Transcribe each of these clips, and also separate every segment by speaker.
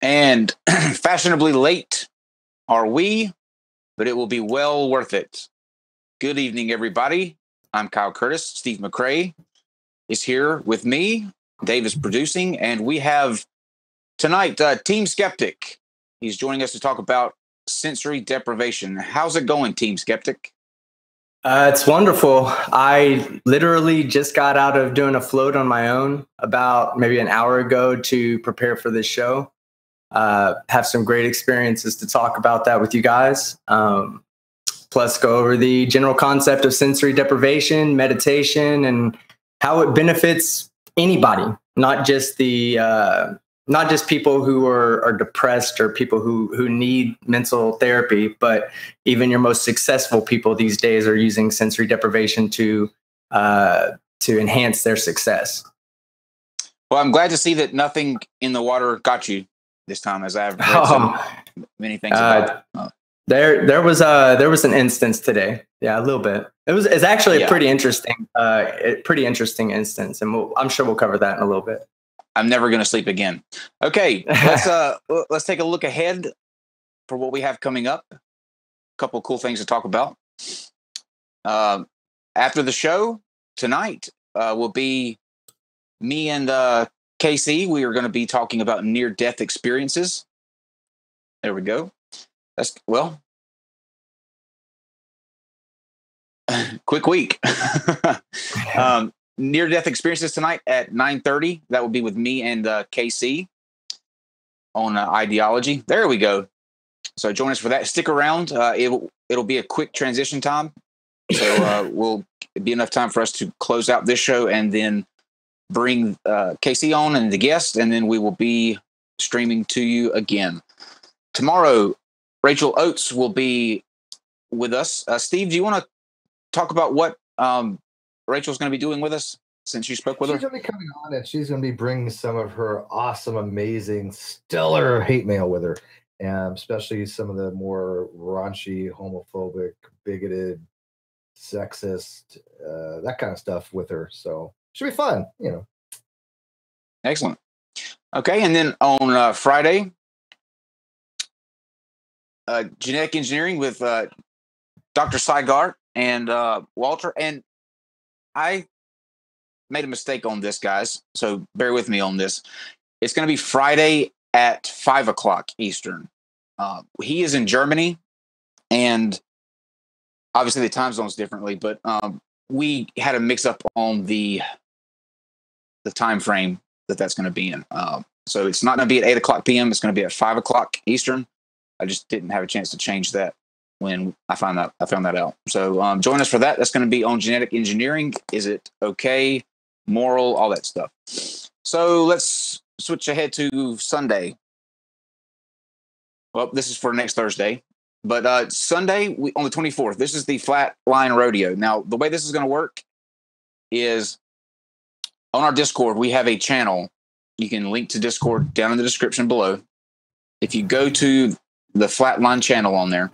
Speaker 1: And fashionably late are we, but it will be well worth it. Good evening, everybody. I'm Kyle Curtis. Steve McCrae is here with me. Dave is producing, and we have tonight Team Skeptic. He's joining us to talk about sensory deprivation. How's it going, Team Skeptic?
Speaker 2: It's wonderful. I literally just got out of doing a float on my own about maybe an hour ago to prepare for this show. Have some great experiences to talk about that with you guys. Plus go over the general concept of sensory deprivation, meditation, and how it benefits anybody, not just people who are depressed or people who need mental therapy, but even your most successful people these days are using sensory deprivation to enhance their success. Well,
Speaker 1: I'm glad to see that nothing in the water got you this time, as I've read many things about.
Speaker 2: There was an instance today. Yeah, a little bit. It's actually a pretty interesting instance, and I'm sure we'll cover that in a little bit.
Speaker 1: I'm never going to sleep again. Okay, let's take a look ahead for what we have coming up. A couple of cool things to talk about. After the show tonight will be me and KC. We are going to be talking about near-death experiences. There we go. Quick week. Near-death experiences tonight at 9:30. That will be with me and KC on ideology. There we go. So join us for that. Stick around. It'll be a quick transition time. So we'll be enough time for us to close out this show and then bring KC on and the guest, and then we will be streaming to you again. Tomorrow, Rachel Oates will be with us. Steve, do you want to talk about what Rachel's going to be doing with us since you spoke with her?
Speaker 3: She's going to be coming on, and she's going to be bringing some of her awesome, amazing, stellar hate mail with her, and especially some of the more raunchy, homophobic, bigoted, sexist, that kind of stuff with her. So should be fun, you know.
Speaker 1: Excellent. Okay, and then on Friday, genetic engineering with Dr. Sygart and Walter. And I made a mistake on this, guys, so bear with me on this. It's going to be Friday at 5 o'clock Eastern. He is in Germany, and obviously the time zone's differently, but we had a mix-up on the time frame that's going to be in. So it's not going to be at 8 o'clock p.m. It's going to be at 5 o'clock Eastern. I just didn't have a chance to change that when I found that out. So join us for that. That's going to be on genetic engineering. Is it okay? Moral, all that stuff. So let's switch ahead to Sunday. Well, this is for next Thursday. But Sunday, on the 24th, this is the Flatline Rodeo. Now, the way this is going to work is on our Discord, we have a channel. You can link to Discord down in the description below. If you go to the Flatline channel on there,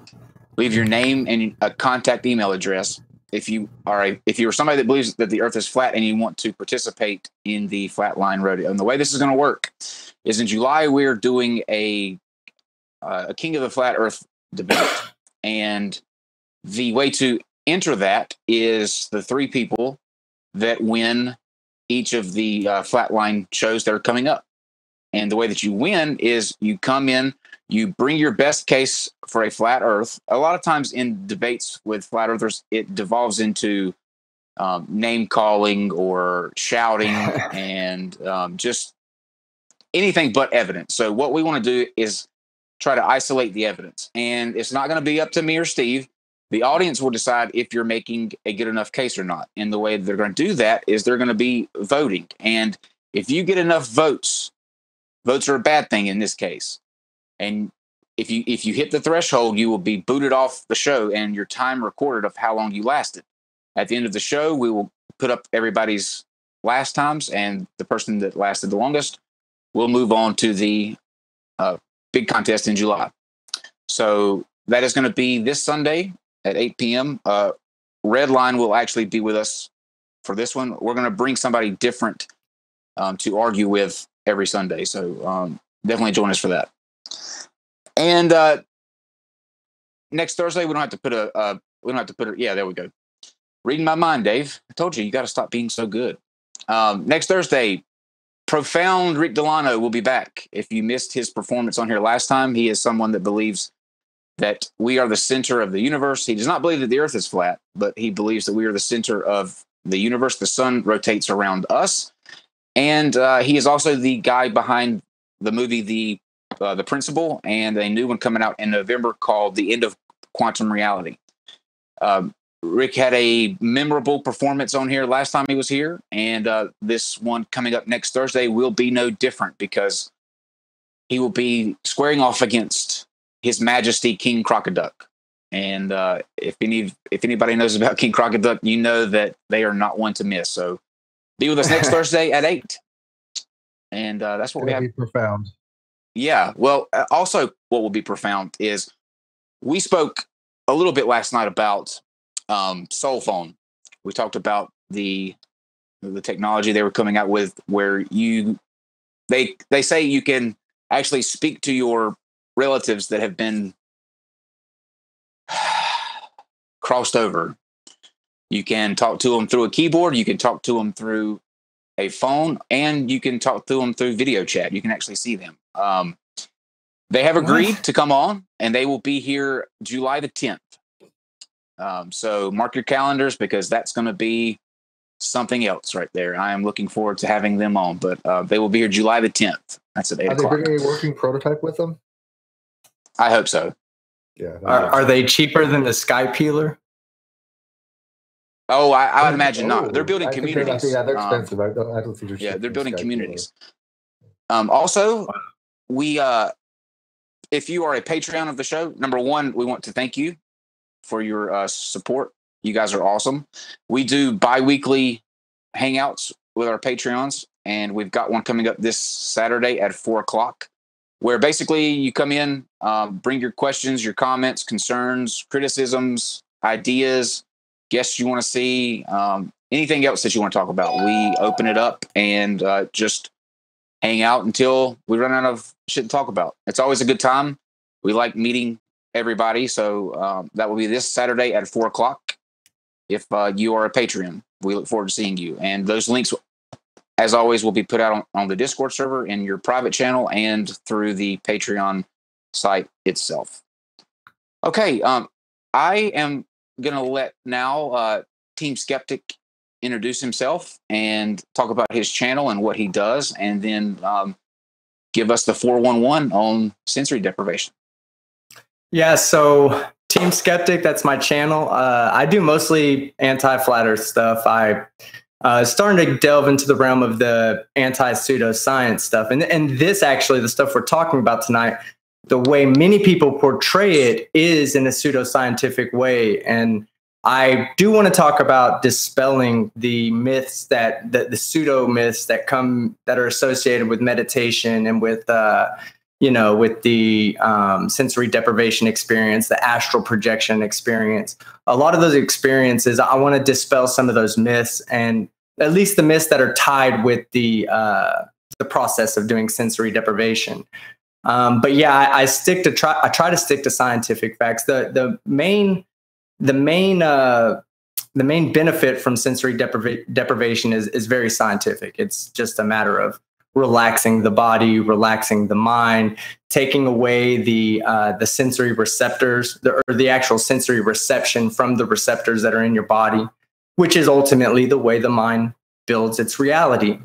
Speaker 1: leave your name and a contact email address. If you're somebody that believes that the Earth is flat and you want to participate in the Flatline Rodeo, and the way this is going to work is in July we're doing a King of the Flat Earth debate, and the way to enter that is the 3 people that win each of the Flatline shows that are coming up. And the way that you win is you come in, you bring your best case for a flat Earth. A lot of times in debates with flat earthers, it devolves into name calling or shouting and just anything but evidence. So what we want to do is try to isolate the evidence. And it's not going to be up to me or Steve. The audience will decide if you're making a good enough case or not. And the way they're going to do that is they're going to be voting. And if you get enough votes are a bad thing in this case. And if you hit the threshold, you will be booted off the show and your time recorded of how long you lasted. At the end of the show, we will put up everybody's last times, and the person that lasted the longest will move on to the big contest in July. So that is going to be this Sunday at 8 p.m. Redline will actually be with us for this one. We're going to bring somebody different to argue with every Sunday. So definitely join us for that. And next Thursday, we don't have to put yeah, there we go. Reading my mind, Dave. I told you, you got to stop being so good. Next Thursday, Profound Rick Delano will be back. If you missed his performance on here last time, he is someone that believes that we are the center of the universe. He does not believe that the earth is flat, but he believes that we are the center of the universe. The sun rotates around us. And he is also the guy behind the movie, The Principle, and a new one coming out in November called The End of Quantum Reality. Rick had a memorable performance on here last time he was here, and this one coming up next Thursday will be no different because he will be squaring off against His Majesty King Crocoduck. And if anybody knows about King Crocoduck, you know that they are not one to miss. So be with us next Thursday at 8. And that's what we have.
Speaker 3: Be profound.
Speaker 1: Yeah. Well, also what will be profound is we spoke a little bit last night about Soul Phone. We talked about the technology they were coming out with, where they say you can actually speak to your relatives that have been crossed over. You can talk to them through a keyboard, you can talk to them through a phone, and you can talk to them through video chat. You can actually see them. They have agreed to come on, and they will be here July the 10th. So mark your calendars, because that's going to be something else right there. I am looking forward to having them on, but they will be here July the 10th. That's at 8 o'clock.
Speaker 3: Are they bringing a working prototype with them?
Speaker 1: I hope so.
Speaker 3: Yeah.
Speaker 2: Are they cheaper than the Sky Peeler?
Speaker 1: Oh, I would imagine not. They're building communities.
Speaker 3: Yeah, they're expensive. I don't think they're.
Speaker 1: Yeah, they're building communities. Also, we if you are a Patreon of the show, number one, we want to thank you for your support. You guys are awesome. We do bi-weekly hangouts with our Patreons, and we've got one coming up this Saturday at 4 o'clock, where basically you come in, bring your questions, your comments, concerns, criticisms, ideas, guests you want to see, anything else that you want to talk about. We open it up and just hang out until we run out of shit to talk about. It's always a good time. We like meeting everybody. So that will be this Saturday at 4 o'clock. If you are a Patreon, we look forward to seeing you. And those links, as always, will be put out on the Discord server, in your private channel, and through the Patreon site itself. Okay, I am going to let now Team Skeptic introduce himself and talk about his channel and what he does, and then give us the 411 on sensory deprivation.
Speaker 2: Yeah, so Team Skeptic, that's my channel. I do mostly anti-flat earth stuff. I starting to delve into the realm of the anti-pseudoscience stuff. And this actually, the stuff we're talking about tonight, the way many people portray it is in a pseudoscientific way. And I do want to talk about dispelling the myths, that the pseudo myths that are associated with meditation and with with the sensory deprivation experience, the astral projection experience. A lot of those experiences, I want to dispel some of those myths, and at least the myths that are tied with the process of doing sensory deprivation. But yeah, I try to stick to scientific facts. The main benefit from sensory deprivation is very scientific. It's just a matter of relaxing the body, relaxing the mind, taking away the sensory receptors, or the actual sensory reception from the receptors that are in your body, which is ultimately the way the mind builds its reality.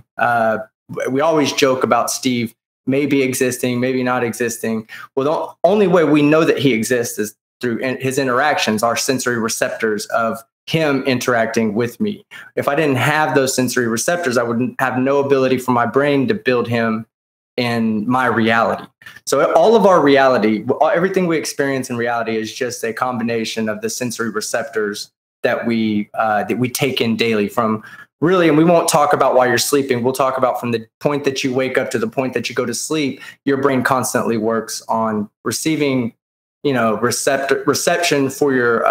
Speaker 2: We always joke about Steve maybe existing, maybe not existing. Well, the only way we know that he exists is through his interactions, our sensory receptors of him interacting with me. If I didn't have those sensory receptors, I would have no ability for my brain to build him in my reality. So all of our reality, everything we experience in reality, is just a combination of the sensory receptors that we take in daily from really, and we won't talk about while you're sleeping. We'll talk about from the point that you wake up to the point that you go to sleep. Your brain constantly works on receiving reception for your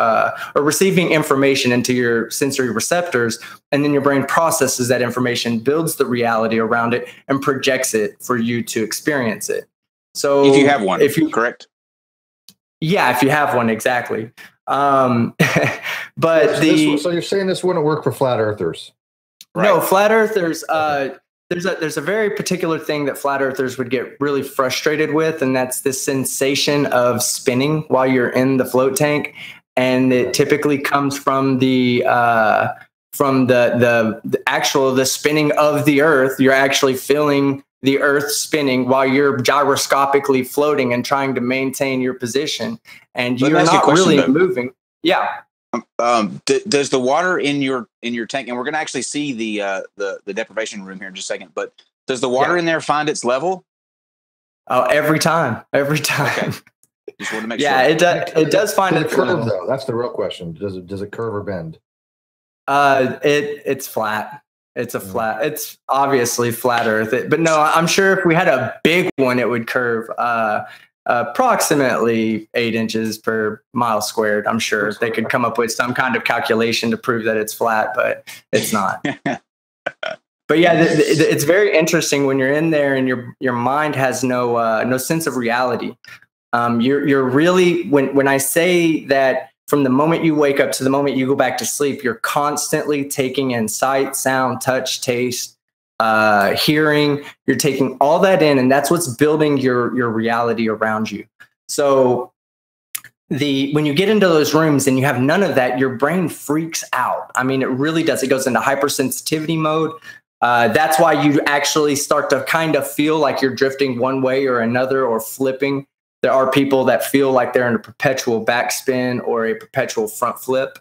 Speaker 2: or receiving information into your sensory receptors, and then your brain processes that information, builds the reality around it, and projects it for you to experience it. So
Speaker 1: if you have one,
Speaker 2: if you
Speaker 1: correct?
Speaker 2: Yeah, if you have one, exactly. But
Speaker 3: so you're saying this wouldn't work for flat earthers?
Speaker 2: Right. No, flat earthers. There's a very particular thing that flat earthers would get really frustrated with, and that's the sensation of spinning while you're in the float tank, and it typically comes from the spinning of the Earth. You're actually feeling the Earth spinning while you're gyroscopically floating and trying to maintain your position, and you're not really moving. Yeah.
Speaker 1: Does the water in your tank, and we're going to actually see the deprivation room here in just a second, but does the water in there find its level?
Speaker 2: Oh, every time. Okay.
Speaker 1: Just want to make sure.
Speaker 2: Yeah, it does find its
Speaker 3: curve
Speaker 2: level.
Speaker 3: Though. That's the real question. Does it curve or bend?
Speaker 2: It's flat. It's a flat. It's obviously flat Earth. But no, I'm sure if we had a big one, it would curve approximately 8 inches per mile squared. I'm sure they could come up with some kind of calculation to prove that it's flat, but it's not. But yeah, it's very interesting when you're in there and your mind has no sense of reality. You're really, when I say that, from the moment you wake up to the moment you go back to sleep, you're constantly taking in sight, sound, touch, taste, hearing. You're taking all that in, and that's what's building your reality around you. So when you get into those rooms and you have none of that, your brain freaks out. I mean, it really does. It goes into hypersensitivity mode. That's why you actually start to kind of feel like you're drifting one way or another or flipping. There are people that feel like they're in a perpetual backspin or a perpetual front flip.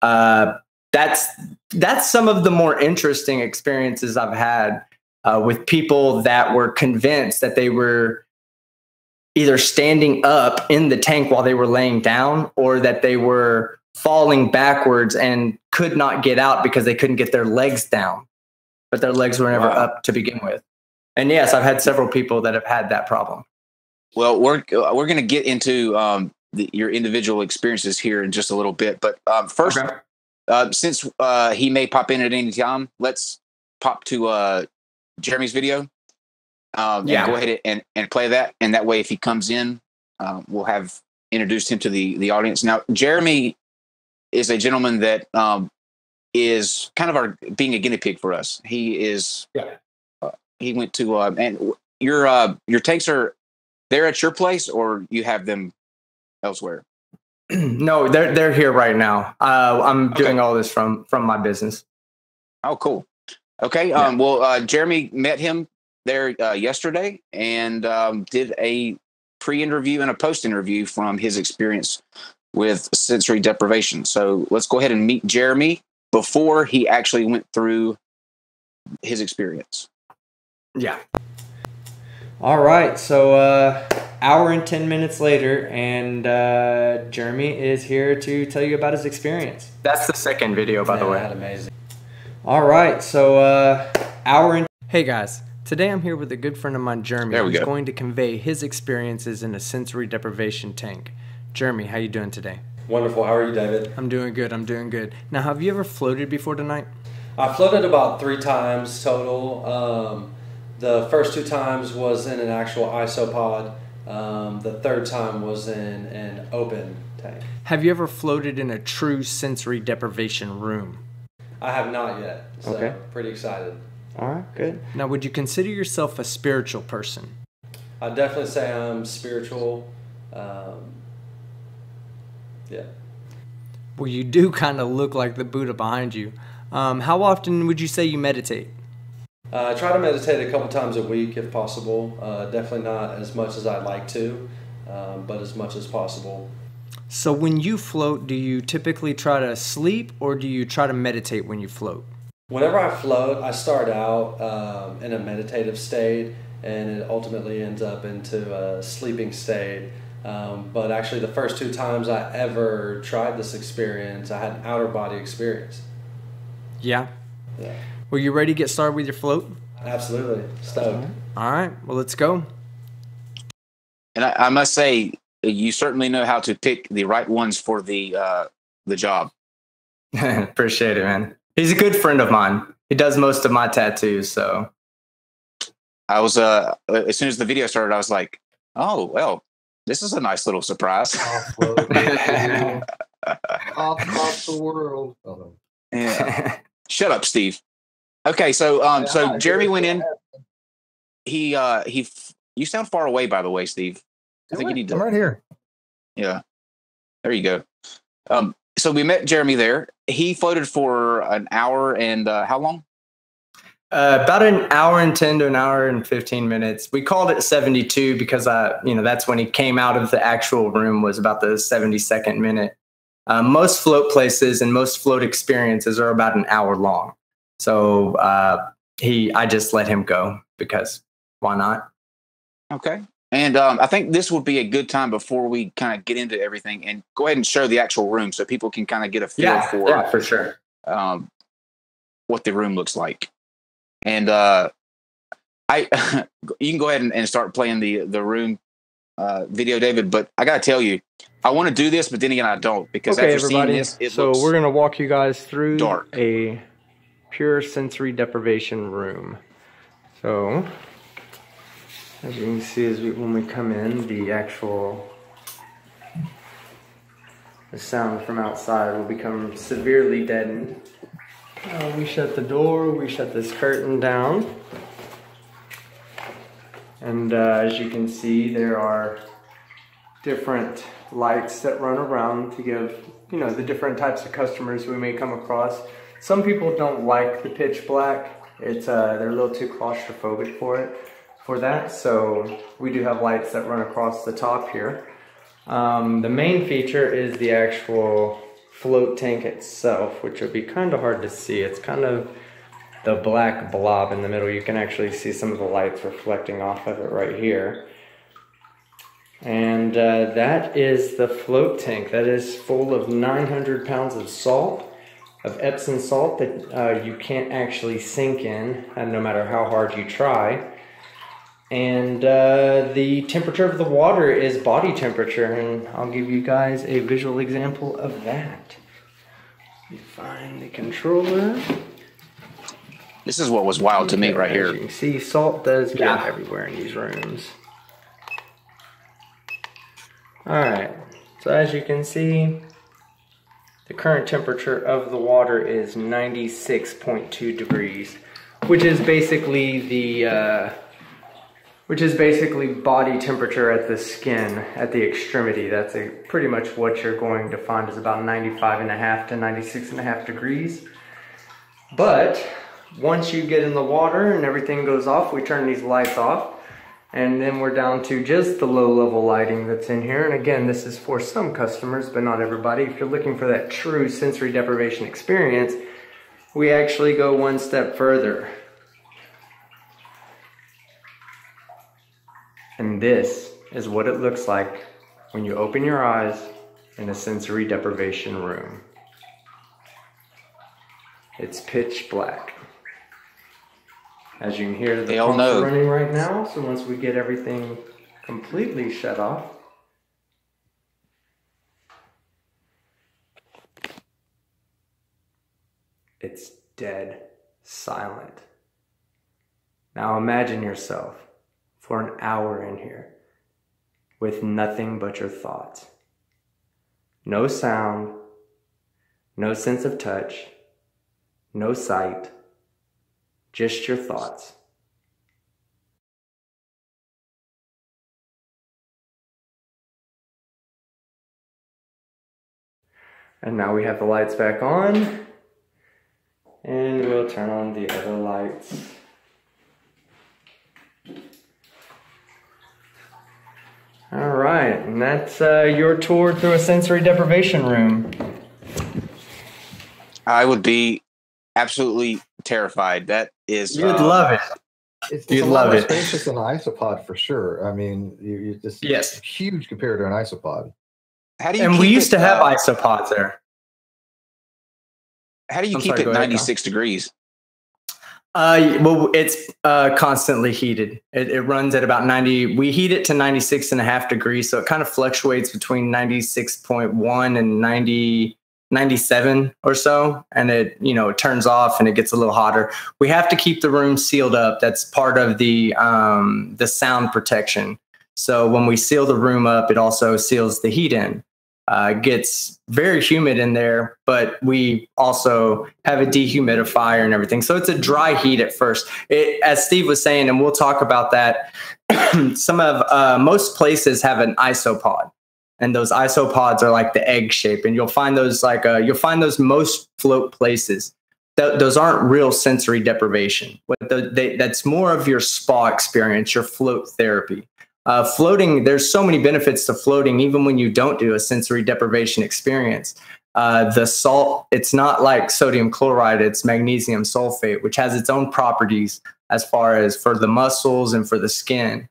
Speaker 2: That's some of the more interesting experiences I've had with people that were convinced that they were either standing up in the tank while they were laying down, or that they were falling backwards and could not get out because they couldn't get their legs down, but their legs were never up to begin with. And yes, I've had several people that have had that problem.
Speaker 1: Well, we're going to get into your individual experiences here in just a little bit, but first, since he may pop in at any time, let's pop to Jeremy's video. And go ahead and play that, and that way, if he comes in, we'll have introduced him to the audience. Now, Jeremy is a gentleman that is kind of being a guinea pig for us. He is. He went to and your tanks are. They're at your place, or you have them elsewhere?
Speaker 2: No, they're here right now. I'm doing all this from my business.
Speaker 1: Oh, cool. Okay. Well, Jeremy met him there yesterday and did a pre-interview and a post-interview from his experience with sensory deprivation. So let's go ahead and meet Jeremy before he actually went through his experience.
Speaker 2: Yeah.
Speaker 4: All right, so hour and 10 minutes later, and Jeremy is here to tell you about his experience.
Speaker 2: That's the second video, by the way.
Speaker 4: Amazing. All right, so Hey guys, today I'm here with a good friend of mine, Jeremy, who's going to convey his experiences in a sensory deprivation tank. Jeremy, how you doing today?
Speaker 5: Wonderful. How are you, David?
Speaker 4: I'm doing good. I'm doing good. Now, have you ever floated before tonight?
Speaker 5: I floated about 3 times total. The first 2 times was in an actual isopod. The third time was in an open tank.
Speaker 4: Have you ever floated in a true sensory deprivation room?
Speaker 5: I have not yet, so pretty excited.
Speaker 4: All right, good. Now, would you consider yourself a spiritual person?
Speaker 5: I'd definitely say I'm spiritual. Yeah.
Speaker 4: Well, you do kind of look like the Buddha behind you. How often would you say you meditate?
Speaker 5: I try to meditate a couple times a week if possible. Definitely not as much as I'd like to, but as much as possible.
Speaker 4: So when you float, do you typically try to sleep, or do you try to meditate when you float?
Speaker 5: Whenever I float, I start out in a meditative state, and it ultimately ends up into a sleeping state. But actually the first 2 times I ever tried this experience, I had an outer body experience.
Speaker 4: Yeah?
Speaker 5: Yeah.
Speaker 4: Were you ready to get started with your float?
Speaker 5: Absolutely. Stoked.
Speaker 4: All right. Well, let's go.
Speaker 1: And I must say, you certainly know how to pick the right ones for the job.
Speaker 2: Appreciate it, man. He's a good friend of mine. He does most of my tattoos, so.
Speaker 1: I was as soon as the video started, I was like, Oh, well, this is a nice little surprise.
Speaker 3: Off the world. Oh.
Speaker 1: Yeah. Shut up, Steve. Okay, so so Jeremy went in. You sound far away, by the way, Steve. I think you need to.
Speaker 3: I'm right here.
Speaker 1: Yeah. There you go. So we met Jeremy there. He floated for an hour and how long?
Speaker 2: About an hour and 10 to an hour and 15 minutes. We called it 72 because that's when he came out of the actual room, was about the 72nd minute. Most float places and most float experiences are about an hour long. So I just let him go because why not?
Speaker 1: Okay. And I think this would be a good time before we kind of get into everything and go ahead and show the actual room so people can kind of get a feel
Speaker 2: for sure.
Speaker 1: What the room looks like. And you can go ahead and start playing the room video, David. But I got to tell you, I want to do this, but then again, I don't, because
Speaker 4: okay,
Speaker 1: after
Speaker 4: everybody,
Speaker 1: seeing this,
Speaker 4: so we're going to walk you guys through
Speaker 1: dark.
Speaker 4: A pure sensory deprivation room. So as you can see, when we come in, the sound from outside will become severely deadened. We shut the door, we shut this curtain down. And as you can see, there are different lights that run around to give, the different types of customers we may come across. Some people don't like the pitch black. They're a little too claustrophobic for that. So we do have lights that run across the top here. The main feature is the actual float tank itself, which would be kind of hard to see. It's kind of the black blob in the middle. You can actually see some of the lights reflecting off of it right here. And that is the float tank. That is full of 900 pounds of salt, of Epsom salt that you can't actually sink in, no matter how hard you try. And the temperature of the water is body temperature, and I'll give you guys a visual example of that. You find the controller.
Speaker 1: This is what was wild to me right here.
Speaker 4: As you can see, salt does get everywhere in these rooms. Alright, so as you can see, the current temperature of the water is 96.2 degrees, which is basically body temperature at the skin, at the extremity. That's pretty much what you're going to find is about 95.5 to 96.5 degrees. But once you get in the water and everything goes off, we turn these lights off, and then we're down to just the low-level lighting that's in here. And again, this is for some customers, but not everybody. If you're looking for that true sensory deprivation experience, we actually go one step further. And this is what it looks like when you open your eyes in a sensory deprivation room. It's pitch black. As you can hear, the pumps are running right now, so once we get everything completely shut off, it's dead silent. Now imagine yourself for an hour in here with nothing but your thoughts. No sound, no sense of touch, no sight, just your thoughts. And now we have the lights back on, and we'll turn on the other lights. All right, and that's your tour through a sensory deprivation room.
Speaker 1: I would be absolutely terrified. That is,
Speaker 2: you'd love it.
Speaker 3: It's
Speaker 2: you'd
Speaker 3: a lot
Speaker 2: love
Speaker 3: more
Speaker 2: it.
Speaker 3: spacious than an isopod for sure. I mean, you just
Speaker 2: yes,
Speaker 3: huge compared to an isopod.
Speaker 1: How do you?
Speaker 2: And we used to have isopods there.
Speaker 1: How do you keep it 96 degrees?
Speaker 2: Well, it's constantly heated. It runs at about 90. We heat it to 96.5 degrees, so it kind of fluctuates between 96.1 and 97 or so, and it turns off and it gets a little hotter. We have to keep the room sealed up. That's part of the sound protection. So when we seal the room up, it also seals the heat in. It gets very humid in there, but we also have a dehumidifier and everything. So it's a dry heat at first. As Steve was saying, and we'll talk about that, most places have an isopod. And those isopods are like the egg shape, and you'll find those most float places. Those aren't real sensory deprivation. That's more of your spa experience, your float therapy. Floating, there's so many benefits to floating, even when you don't do a sensory deprivation experience. The salt, it's not like sodium chloride, it's magnesium sulfate, which has its own properties as far as for the muscles and for the skin.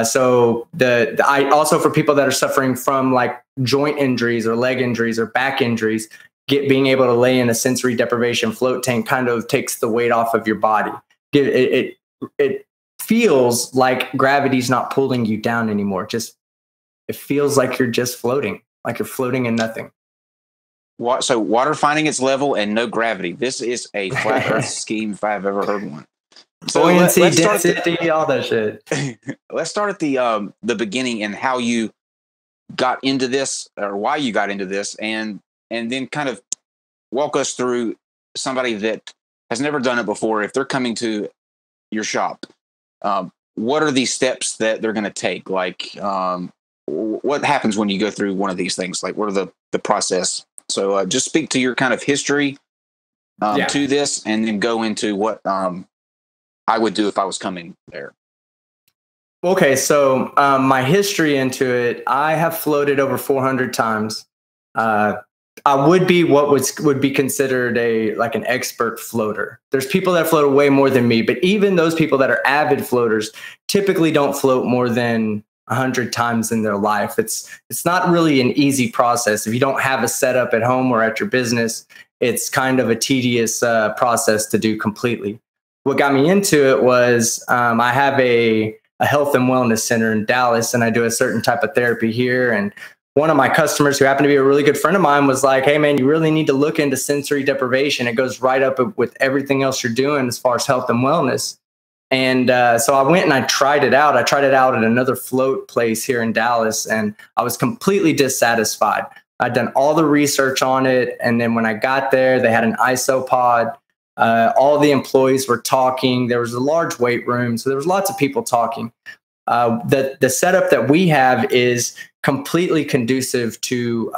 Speaker 2: So I also, for people that are suffering from like joint injuries or leg injuries or back injuries, being able to lay in a sensory deprivation float tank kind of takes the weight off of your body. It feels like gravity's not pulling you down anymore. It feels like you're just floating, like you're floating in nothing.
Speaker 1: So water finding its level and no gravity. This is a flat Earth scheme if I've ever heard one. So
Speaker 2: buoyancy, density, all that shit.
Speaker 1: Let's start at the beginning and how you got into this, or why you got into this, and then kind of walk us through somebody that has never done it before. If they're coming to your shop, what are these steps that they're going to take? Like, what happens when you go through one of these things? Like, what are the process? So just speak to your kind of history to this, and then go into what I would do if I was coming there.
Speaker 2: Okay, so my history into it, I have floated over 400 times. I would be what would be considered like an expert floater. There's people that float way more than me, but even those people that are avid floaters typically don't float more than 100 times in their life. It's not really an easy process. If you don't have a setup at home or at your business, it's kind of a tedious process to do completely. What got me into it was I have a health and wellness center in Dallas, and I do a certain type of therapy here. And one of my customers, who happened to be a really good friend of mine, was like, hey, man, you really need to look into sensory deprivation. It goes right up with everything else you're doing as far as health and wellness. And so I went and I tried it out. I tried it out at another float place here in Dallas, and I was completely dissatisfied. I'd done all the research on it. And then when I got there, they had an isopod. All the employees were talking. There was a large weight room, so there was lots of people talking. The setup that we have is completely conducive to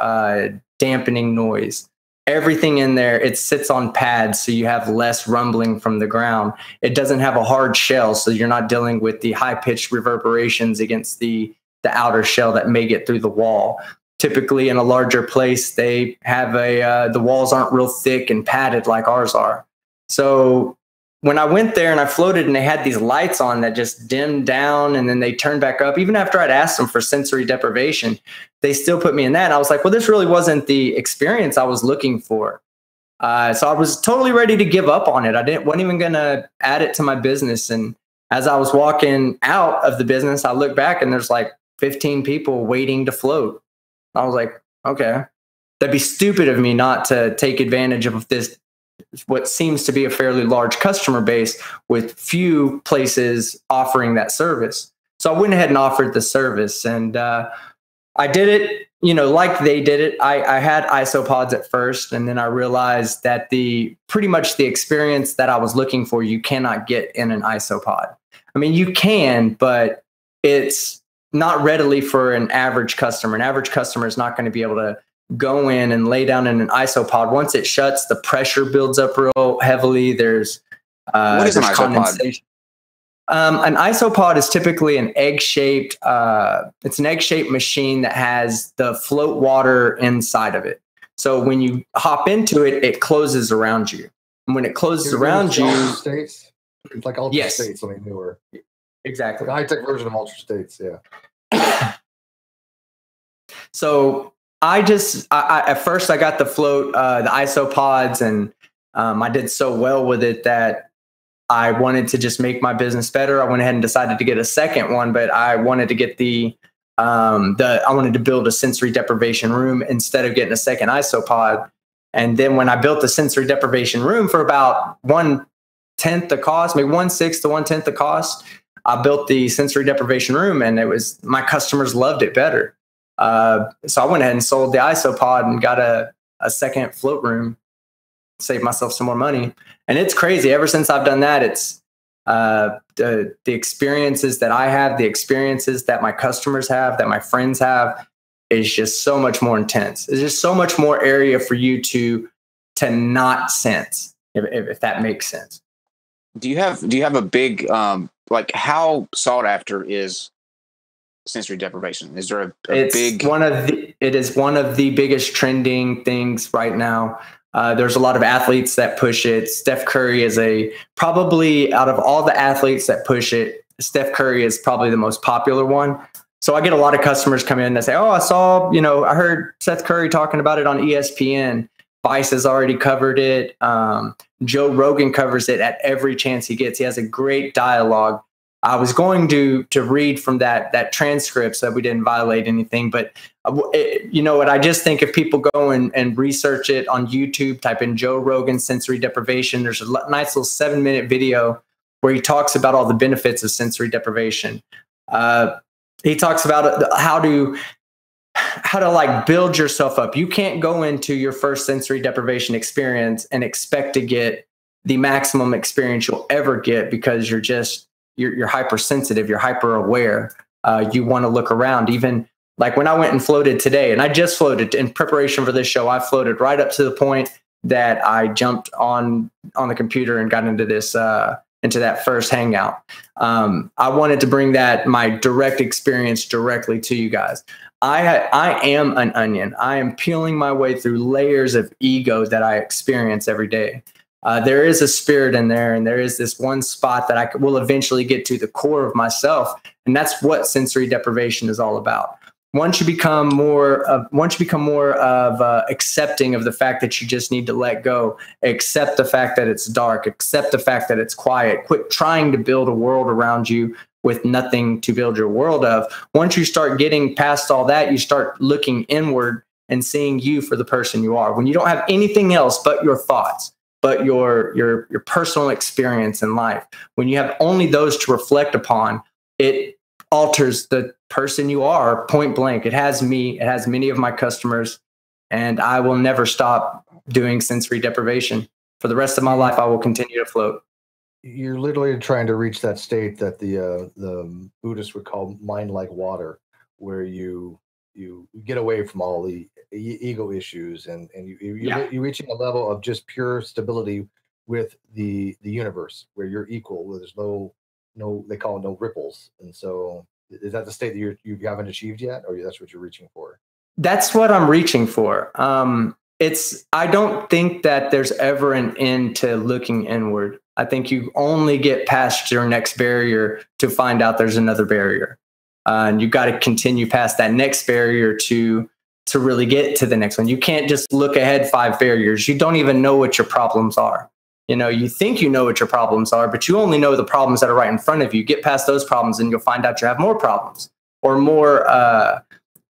Speaker 2: dampening noise. Everything in there, it sits on pads, so you have less rumbling from the ground. It doesn't have a hard shell, so you're not dealing with the high-pitched reverberations against the outer shell that may get through the wall. Typically, in a larger place, they have the walls aren't real thick and padded like ours are. So when I went there and I floated, and they had these lights on that just dimmed down and then they turned back up, even after I'd asked them for sensory deprivation, they still put me in that. And I was like, well, this really wasn't the experience I was looking for. So I was totally ready to give up on it. Wasn't even going to add it to my business. And as I was walking out of the business, I looked back and there's like 15 people waiting to float. I was like, okay, that'd be stupid of me not to take advantage of this, what seems to be a fairly large customer base with few places offering that service. So I went ahead and offered the service, and I did it, like they did it. I had isopods at first, and then I realized that pretty much the experience that I was looking for, you cannot get in an isopod. I mean, you can, but it's not readily for an average customer. An average customer is not going to be able to go in and lay down in an isopod. Once it shuts, the pressure builds up real heavily. There's
Speaker 1: what is an isopod?
Speaker 2: An isopod is typically an egg-shaped. It's an egg-shaped machine that has the float water inside of it. So when you hop into it, it closes around you. And when it closes around you,
Speaker 3: States, it's like Ultra States, something newer.
Speaker 2: Exactly,
Speaker 3: the high-tech version of Ultra States. Yeah.
Speaker 2: So I at first I got the float, the isopods, and I did so well with it that I wanted to just make my business better. I went ahead and decided to get a second one, but I wanted to get I wanted to build a sensory deprivation room instead of getting a second isopod. And then when I built the sensory deprivation room for about 1/10 the cost, maybe 1/6 to 1/10 the cost, I built the sensory deprivation room, and my customers loved it better. So I went ahead and sold the isopod and got a second float room, saved myself some more money. And it's crazy. Ever since I've done that, it's the experiences that I have, the experiences that my customers have, that my friends have, is just so much more intense. There's just so much more area for you to not sense, if that makes sense.
Speaker 1: Do you have a big like, how sought after is sensory deprivation? Is there a big?
Speaker 2: It is one of the biggest trending things right now. There's a lot of athletes that push it. Steph Curry is probably out of all the athletes that push it, Steph Curry is probably the most popular one. So I get a lot of customers come in and say, "Oh, I heard Seth Curry talking about it on ESPN. Vice has already covered it. Joe Rogan covers it at every chance he gets. He has a great dialogue." I was going to read from that transcript so that we didn't violate anything. But you know what? I just think if people go and research it on YouTube, type in Joe Rogan sensory deprivation, there's a nice little 7-minute video where he talks about all the benefits of sensory deprivation. He talks about how to like build yourself up. You can't go into your first sensory deprivation experience and expect to get the maximum experience you'll ever get, because you're hypersensitive, you're hyper aware. You want to look around. Even like when I went and floated today, and I just floated in preparation for this show, I floated right up to the point that I jumped on the computer and got into into that first hangout. I wanted to bring my direct experience directly to you guys. I am an onion. I am peeling my way through layers of ego that I experience every day. There is a spirit in there, and there is this one spot that I will eventually get to the core of myself, and that's what sensory deprivation is all about. Once you become more of accepting of the fact that you just need to let go, accept the fact that it's dark, accept the fact that it's quiet, quit trying to build a world around you with nothing to build your world of. Once you start getting past all that, you start looking inward and seeing you for the person you are. When you don't have anything else but your thoughts, but your personal experience in life, when you have only those to reflect upon, it alters the person you are point blank. It has me, it has many of my customers, and I will never stop doing sensory deprivation. For the rest of my life, I will continue to float.
Speaker 3: You're literally trying to reach that state that the Buddhists would call mind like water, where you get away from all the ego issues, and you're reaching a level of just pure stability with the universe, where you're equal, where there's no they call it no ripples. And so is that the state that you haven't achieved yet, or that's what you're reaching for?
Speaker 2: That's what I'm reaching for. I don't think that there's ever an end to looking inward. I think you only get past your next barrier to find out there's another barrier. And you got to continue past that next barrier to really get to the next one. You can't just look ahead 5 barriers. You don't even know what your problems are. You think you know what your problems are, but you only know the problems that are right in front of you. Get past those problems and you'll find out you have more problems, or more,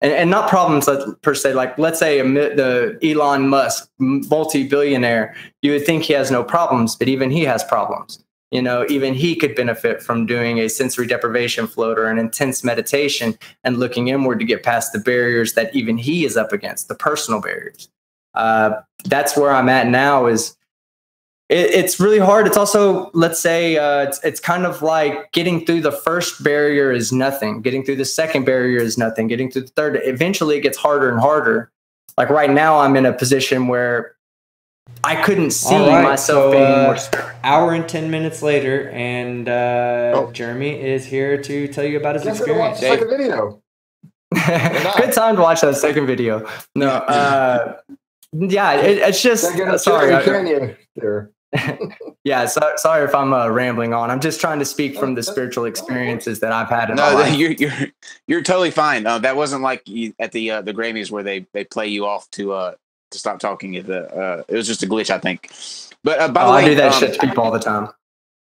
Speaker 2: and not problems per se. Like, let's say the Elon Musk, multi-billionaire, you would think he has no problems, but even he has problems. Even he could benefit from doing a sensory deprivation float or an intense meditation and looking inward to get past the barriers that even he is up against, the personal barriers. That's where I'm at now. It's really hard. It's also, let's say, it's kind of like getting through the first barrier is nothing. Getting through the second barrier is nothing. Getting through the third, eventually it gets harder and harder. Like right now, I'm in a position where I couldn't see myself being more.
Speaker 4: Hour and 10 minutes later, and Jeremy is here to tell you about his experience.
Speaker 3: Watch the second video.
Speaker 2: Good time to watch that second video. No, yeah, it's just sorry. Yeah, sorry if I'm rambling on. I'm just trying to speak from the spiritual experiences that I've had in my life.
Speaker 1: You're totally fine. That wasn't like at the Grammys where they play you off to stop talking. It was just a glitch, I think. But by the way,
Speaker 2: I do that shit to people all the time.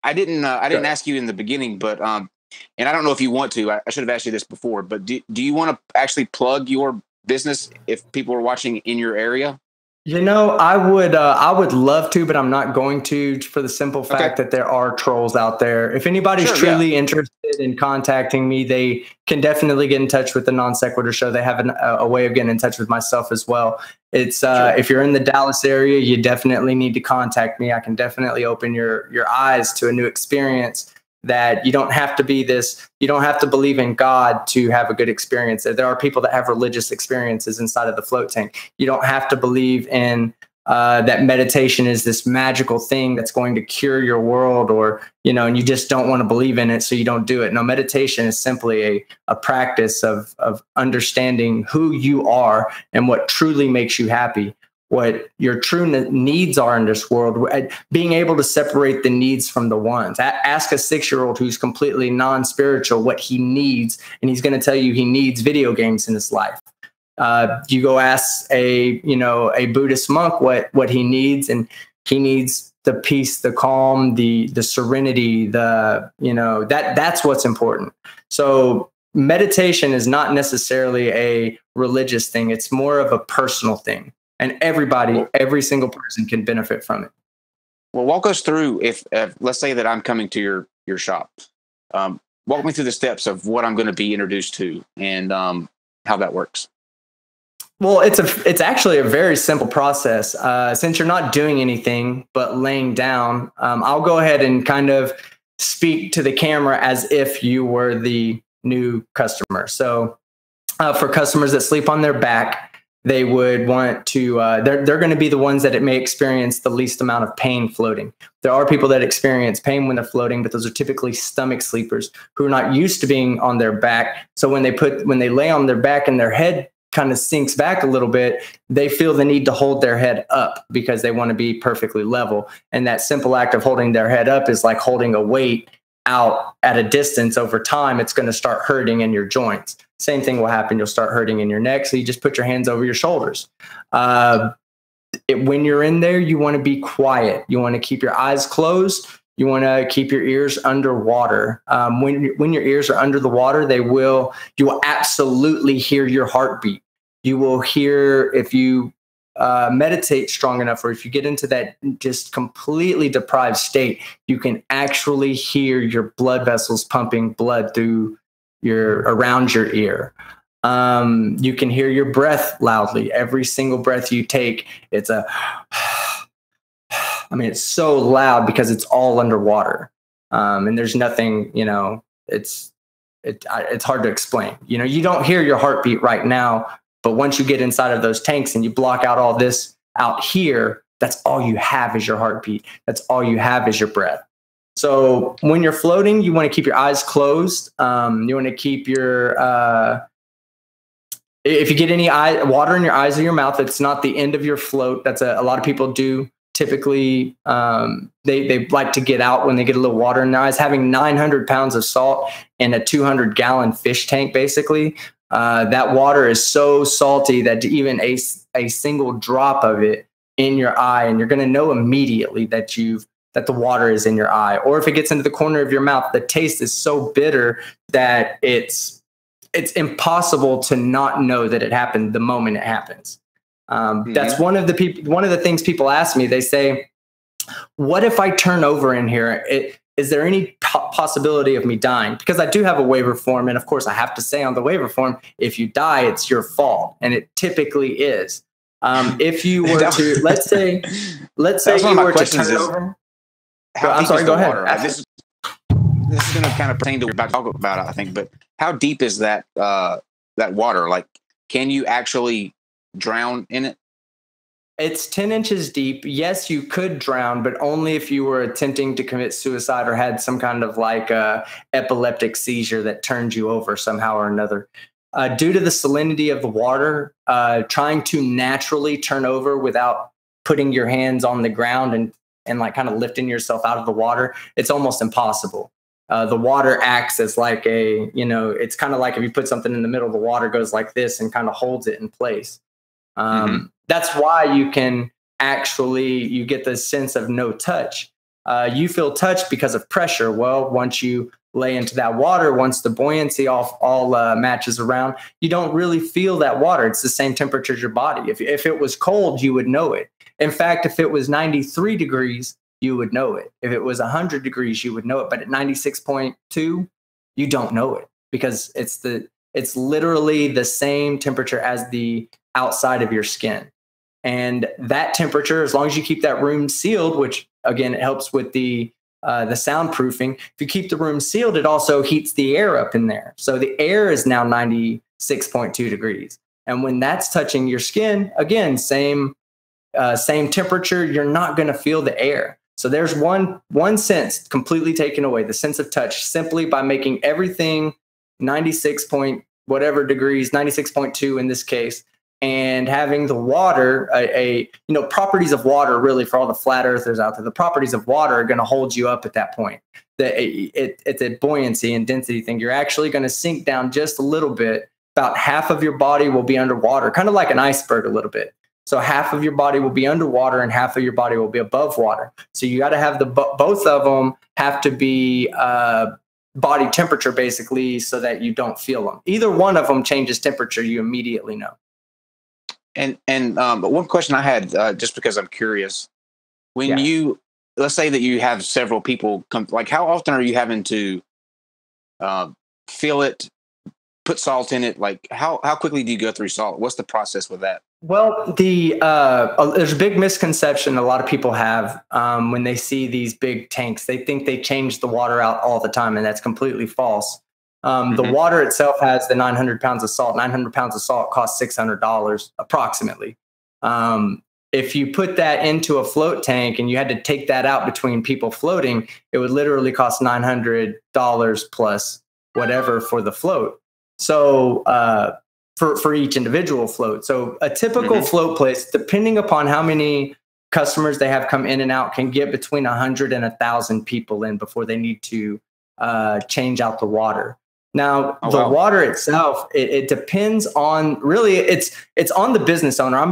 Speaker 1: I didn't ask you in the beginning, but and I don't know if you want to. I should have asked you this before, but do you want to actually plug your business if people are watching in your area?
Speaker 2: You know, I would love to, but I'm not going to, for the simple fact that there are trolls out there. If anybody's truly interested in contacting me, they can definitely get in touch with the NonSequitur Show. They have a way of getting in touch with myself as well. It's if you're in the Dallas area, you definitely need to contact me. I can definitely open your eyes to a new experience. That you don't have to you don't have to believe in God to have a good experience. There are people that have religious experiences inside of the float tank. You don't have to believe in that meditation is this magical thing that's going to cure your world, or, you know, and you just don't want to believe in it, so you don't do it. No, meditation is simply a practice of understanding who you are and what truly makes you happy. What your true needs are in this world, being able to separate the needs from the wants. Ask a 6-year-old who's completely non-spiritual what he needs, and he's going to tell you he needs video games in his life. You go ask a Buddhist monk what he needs, and he needs the peace, the calm, the serenity, that's what's important. So meditation is not necessarily a religious thing. It's more of a personal thing. And every single person can benefit from it.
Speaker 1: Well, walk us through, if let's say that I'm coming to your shop. Walk me through the steps of what I'm going to be introduced to and how that works.
Speaker 2: Well, it's actually a very simple process. Since you're not doing anything but laying down, I'll go ahead and kind of speak to the camera as if you were the new customer. So for customers that sleep on their back, they would want to, they're going to be the ones that it may experience the least amount of pain floating. There are people that experience pain when they're floating, but those are typically stomach sleepers who are not used to being on their back. So when they lay on their back and their head kind of sinks back a little bit, they feel the need to hold their head up because they want to be perfectly level. And that simple act of holding their head up is like holding a weight out at a distance. Over time, it's going to start hurting in your joints. Same thing will happen. You'll start hurting in your neck. So you just put your hands over your shoulders. When you're in there, you want to be quiet. You want to keep your eyes closed. You want to keep your ears underwater. When your ears are under the water, you will absolutely hear your heartbeat. You will hear, if you meditate strong enough, or if you get into that just completely deprived state, you can actually hear your blood vessels pumping blood through around your ear. You can hear your breath loudly. Every single breath you take, it's it's so loud because it's all underwater. And there's nothing, it's hard to explain. You don't hear your heartbeat right now, but once you get inside of those tanks and you block out all this out here, that's all you have is your heartbeat. That's all you have is your breath. So when you're floating, you want to keep your eyes closed. You want to keep your, if you get any water in your eyes or your mouth, it's not the end of your float. That's a lot of people do. Typically, they like to get out when they get a little water in their eyes. Having 900 pounds of salt in a 200-gallon fish tank, basically, that water is so salty that even a single drop of it in your eye, and you're going to know immediately that the water is in your eye. Or if it gets into the corner of your mouth, the taste is so bitter that it's impossible to not know that it happened the moment it happens. That's one of the things people ask me. They say, what if I turn over in here? Is there any possibility of me dying? Because I do have a waiver form. And of course I have to say on the waiver form, if you die, it's your fault. And it typically is. If you were to, let's say you were to turn over. I'm sorry, go ahead.
Speaker 1: This is going to kind of pertain to what we're about to talk about, I think, but how deep is that water? Like, can you actually drown in it?
Speaker 2: It's 10 inches deep. Yes, you could drown, but only if you were attempting to commit suicide or had some kind of like epileptic seizure that turned you over somehow or another. Due to the salinity of the water, trying to naturally turn over without putting your hands on the ground and like kind of lifting yourself out of the water, it's almost impossible. The water acts as like it's kind of like if you put something in the middle, the water goes like this and kind of holds it in place. That's why you get the sense of no touch. You feel touch because of pressure. Well, once you lay into that water, once the buoyancy all matches around, you don't really feel that water. It's the same temperature as your body. If it was cold, you would know it. In fact, if it was 93 degrees, you would know it. If it was 100 degrees, you would know it. But at 96.2, you don't know it, because it's literally the same temperature as the outside of your skin. And that temperature, as long as you keep that room sealed, which again, it helps with the soundproofing. If you keep the room sealed, it also heats the air up in there. So the air is now 96.2 degrees. And when that's touching your skin, again, same temperature, you're not going to feel the air. So there's one sense completely taken away, the sense of touch, simply by making everything 96 point whatever degrees, 96.2 in this case, and having the water, properties of water, really, for all the flat earthers out there, the properties of water are going to hold you up at that point. It's a buoyancy and density thing. You're actually going to sink down just a little bit. About half of your body will be underwater, kind of like an iceberg a little bit. So half of your body will be underwater and half of your body will be above water. So you got to have both of them have to be body temperature, basically, so that you don't feel them. Either one of them changes temperature, you immediately know.
Speaker 1: But one question I had, just because I'm curious, when let's say that you have several people come, like, how often are you having to fill it, put salt in it? Like, how quickly do you go through salt? What's the process with that?
Speaker 2: Well, there's a big misconception a lot of people have when they see these big tanks. They think they change the water out all the time, and that's completely false. The water itself has the 900 pounds of salt. 900 pounds of salt costs $600 approximately. If you put that into a float tank and you had to take that out between people floating, it would literally cost $900 plus whatever for the float. So for each individual float. So a typical float place, depending upon how many customers they have come in and out, can get between 100 and 1,000 people in before they need to change out the water. Now, the water itself, it depends on, really, it's on the business owner. I'm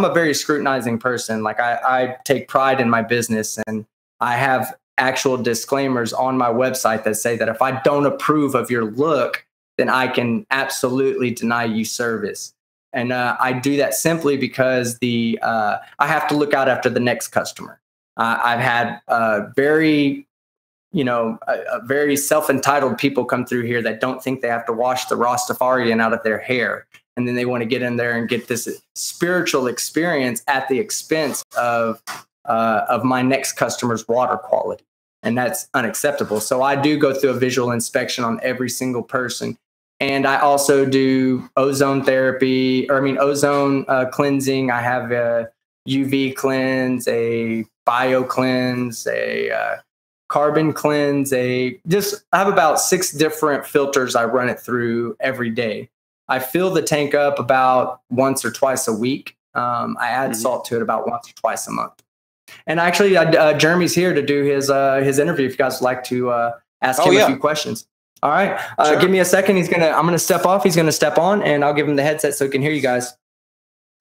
Speaker 2: a very scrutinizing person. Like, I take pride in my business, and I have actual disclaimers on my website that say that if I don't approve of your look, then I can absolutely deny you service. And I do that simply because I have to look out after the next customer. I've had very self-entitled people come through here that don't think they have to wash the Rastafarian out of their hair. And then they want to get in there and get this spiritual experience at the expense of my next customer's water quality. And that's unacceptable. So I do go through a visual inspection on every single person. And I also do ozone cleansing. I have a UV cleanse, a bio cleanse, a carbon cleanse, I have about 6 different filters I run it through every day. I fill the tank up about once or twice a week. I add salt to it about once or twice a month. And actually, Jeremy's here to do his interview. If you guys would like to ask him a few questions. All right, sure. Give me a second. I'm gonna step off. He's gonna step on, and I'll give him the headset so he can hear you guys.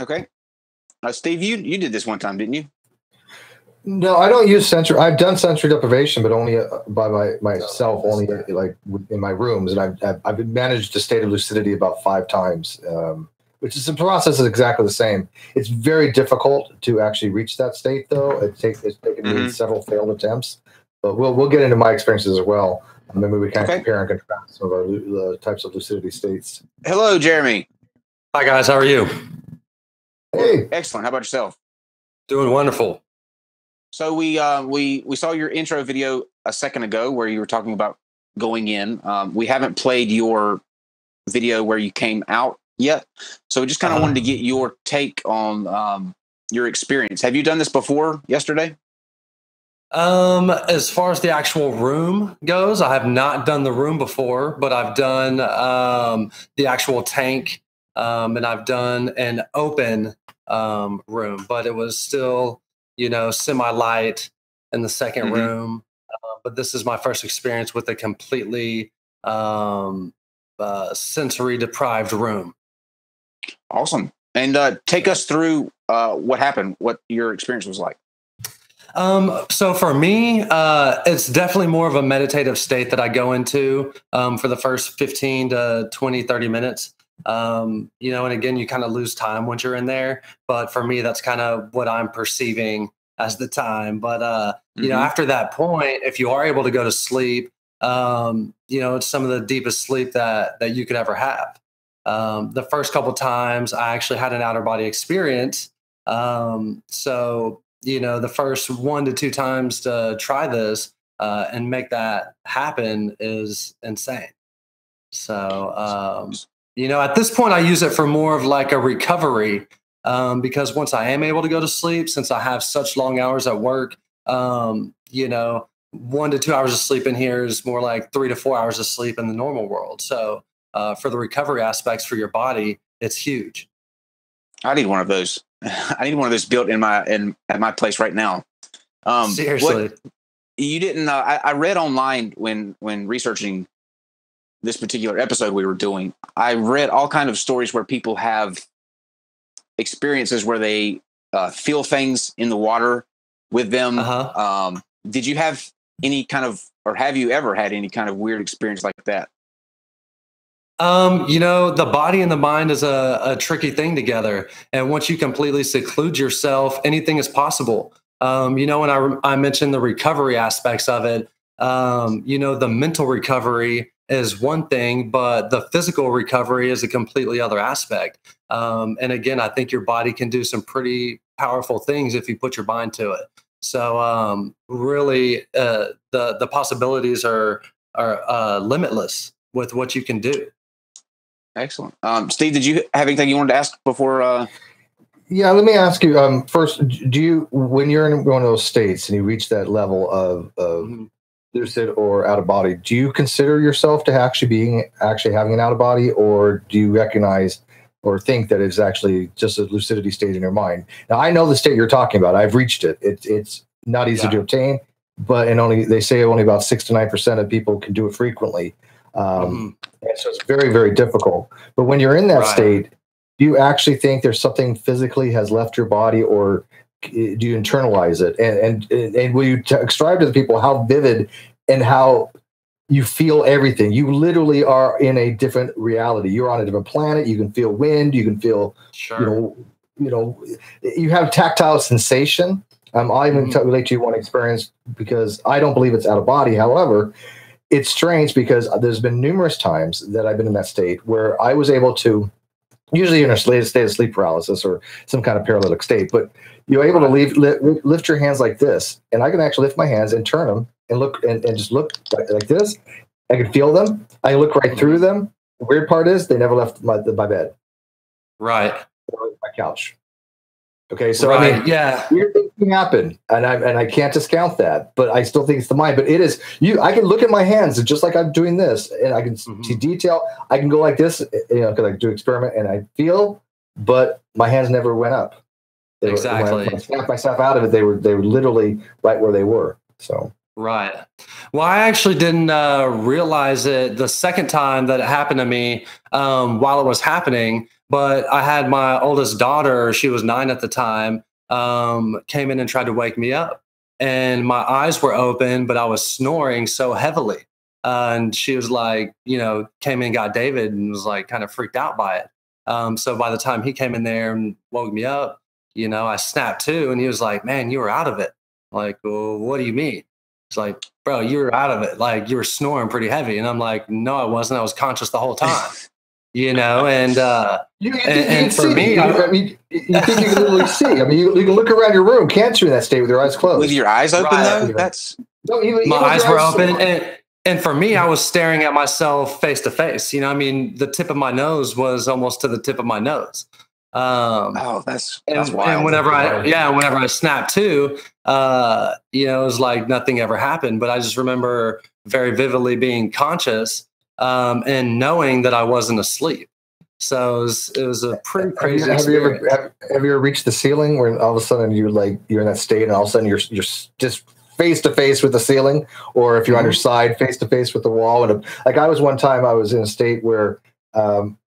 Speaker 1: Okay. Steve, you did this one time, didn't you?
Speaker 3: No, I don't use sensory. I've done sensory deprivation, but only by myself, only like in my rooms, and I've managed a state of lucidity about 5 times, which is the process is exactly the same. It's very difficult to actually reach that state, though. It's taken me several failed attempts, but we'll get into my experiences as well. And maybe we can compare and contrast some of our types of lucidity states.
Speaker 1: Hello, Jeremy.
Speaker 6: Hi, guys. How are you?
Speaker 3: Hey,
Speaker 1: excellent. How about yourself?
Speaker 6: Doing wonderful.
Speaker 1: So we saw your intro video a second ago where you were talking about going in. We haven't played your video where you came out yet, so we just kind of wanted to get your take on your experience. Have you done this before? Yesterday?
Speaker 6: As far as the actual room goes, I have not done the room before, but I've done the actual tank, and I've done an open room, but it was still, semi-light in the second room. But this is my first experience with a completely sensory deprived room.
Speaker 1: Awesome. And take us through what happened, what your experience was like.
Speaker 6: So for me, it's definitely more of a meditative state that I go into for the first 15 to 20, 30 minutes. And again, you kind of lose time once you're in there. But for me, that's kind of what I'm perceiving as the time. But, after that point, if you are able to go to sleep, it's some of the deepest sleep that you could ever have. The first couple times I actually had an outer body experience. The first 1 to 2 times to try this and make that happen is insane. So, at this point, I use it for more of like a recovery because once I am able to go to sleep, since I have such long hours at work, 1 to 2 hours of sleep in here is more like 3 to 4 hours of sleep in the normal world. So for the recovery aspects for your body, it's huge.
Speaker 1: I need one of those. I need one of those built at my place right now.
Speaker 6: Seriously,
Speaker 1: you didn't. I read online when researching this particular episode we were doing. I read all kind of stories where people have experiences where they feel things in the water with them. Did you have any kind of, or have you ever had any kind of weird experience like that?
Speaker 6: The body and the mind is a tricky thing together. And once you completely seclude yourself, anything is possible. When I mentioned the recovery aspects of it, the mental recovery is one thing, but the physical recovery is a completely other aspect. And again, I think your body can do some pretty powerful things if you put your mind to it. So really, the possibilities are limitless with what you can do.
Speaker 1: Excellent. Steve, did you have anything you wanted to ask before?
Speaker 3: Yeah, let me ask you first. Do you, when you're in one of those states and you reach that level of lucid or out of body, do you consider yourself to actually having an out of body, or do you recognize or think that it's actually just a lucidity state in your mind? Now, I know the state you're talking about. I've reached it. It's not easy to obtain, but they say only about 6 to 9% of people can do it frequently. And so it's very, very difficult. But when you're in that state, do you actually think there's something physically has left your body, or do you internalize it? And will you describe to the people how vivid and how you feel everything? You literally are in a different reality. You're on a different planet. You can feel wind. You can feel, you have tactile sensation. I'll even relate to you one experience because I don't believe it's out of body. However, it's strange because there's been numerous times that I've been in that state where I was able to, usually in a state of sleep paralysis or some kind of paralytic state, but you're able to lift your hands like this, and I can actually lift my hands and turn them and look and just look like this. I can feel them. I look right through them. The weird part is they never left my bed.
Speaker 6: Right.
Speaker 3: Or my couch. Okay, so I mean, weird things can happen, and I can't discount that, but I still think it's the mind. But it is you. I can look at my hands just like I'm doing this, and I can see detail. I can go like this, because I do experiment, and I feel, but my hands never went up.
Speaker 6: Exactly.
Speaker 3: When I snapped myself out of it, they were literally right where they were. So.
Speaker 6: Right. Well, I actually didn't realize it the second time that it happened to me while it was happening. But I had my oldest daughter, she was 9 at the time, came in and tried to wake me up. And my eyes were open, but I was snoring so heavily. And she was like, came in and got David and was like kind of freaked out by it. So by the time he came in there and woke me up, I snapped too. And he was like, man, you were out of it. Like, well, what do you mean? It's like, bro, you were out of it. Like, you were snoring pretty heavy. And I'm like, no, I wasn't. I was conscious the whole time. And for me, you think you can literally see. I mean, you can look around your room, can't you, in that state with your eyes closed?
Speaker 1: With your eyes open, though? That's
Speaker 6: my eyes were open. And for me, I was staring at myself face to face. The tip of my nose was almost to the tip of my nose.
Speaker 1: That's wild.
Speaker 6: And whenever I snapped too, it was like nothing ever happened. But I just remember very vividly being conscious and knowing that I wasn't asleep. So it was a pretty crazy experience.
Speaker 3: Have you ever reached the ceiling where all of a sudden you're in that state, and all of a sudden you're just face to face with the ceiling, or if you're on your side, face to face with the wall? And like I was one time, I was in a state where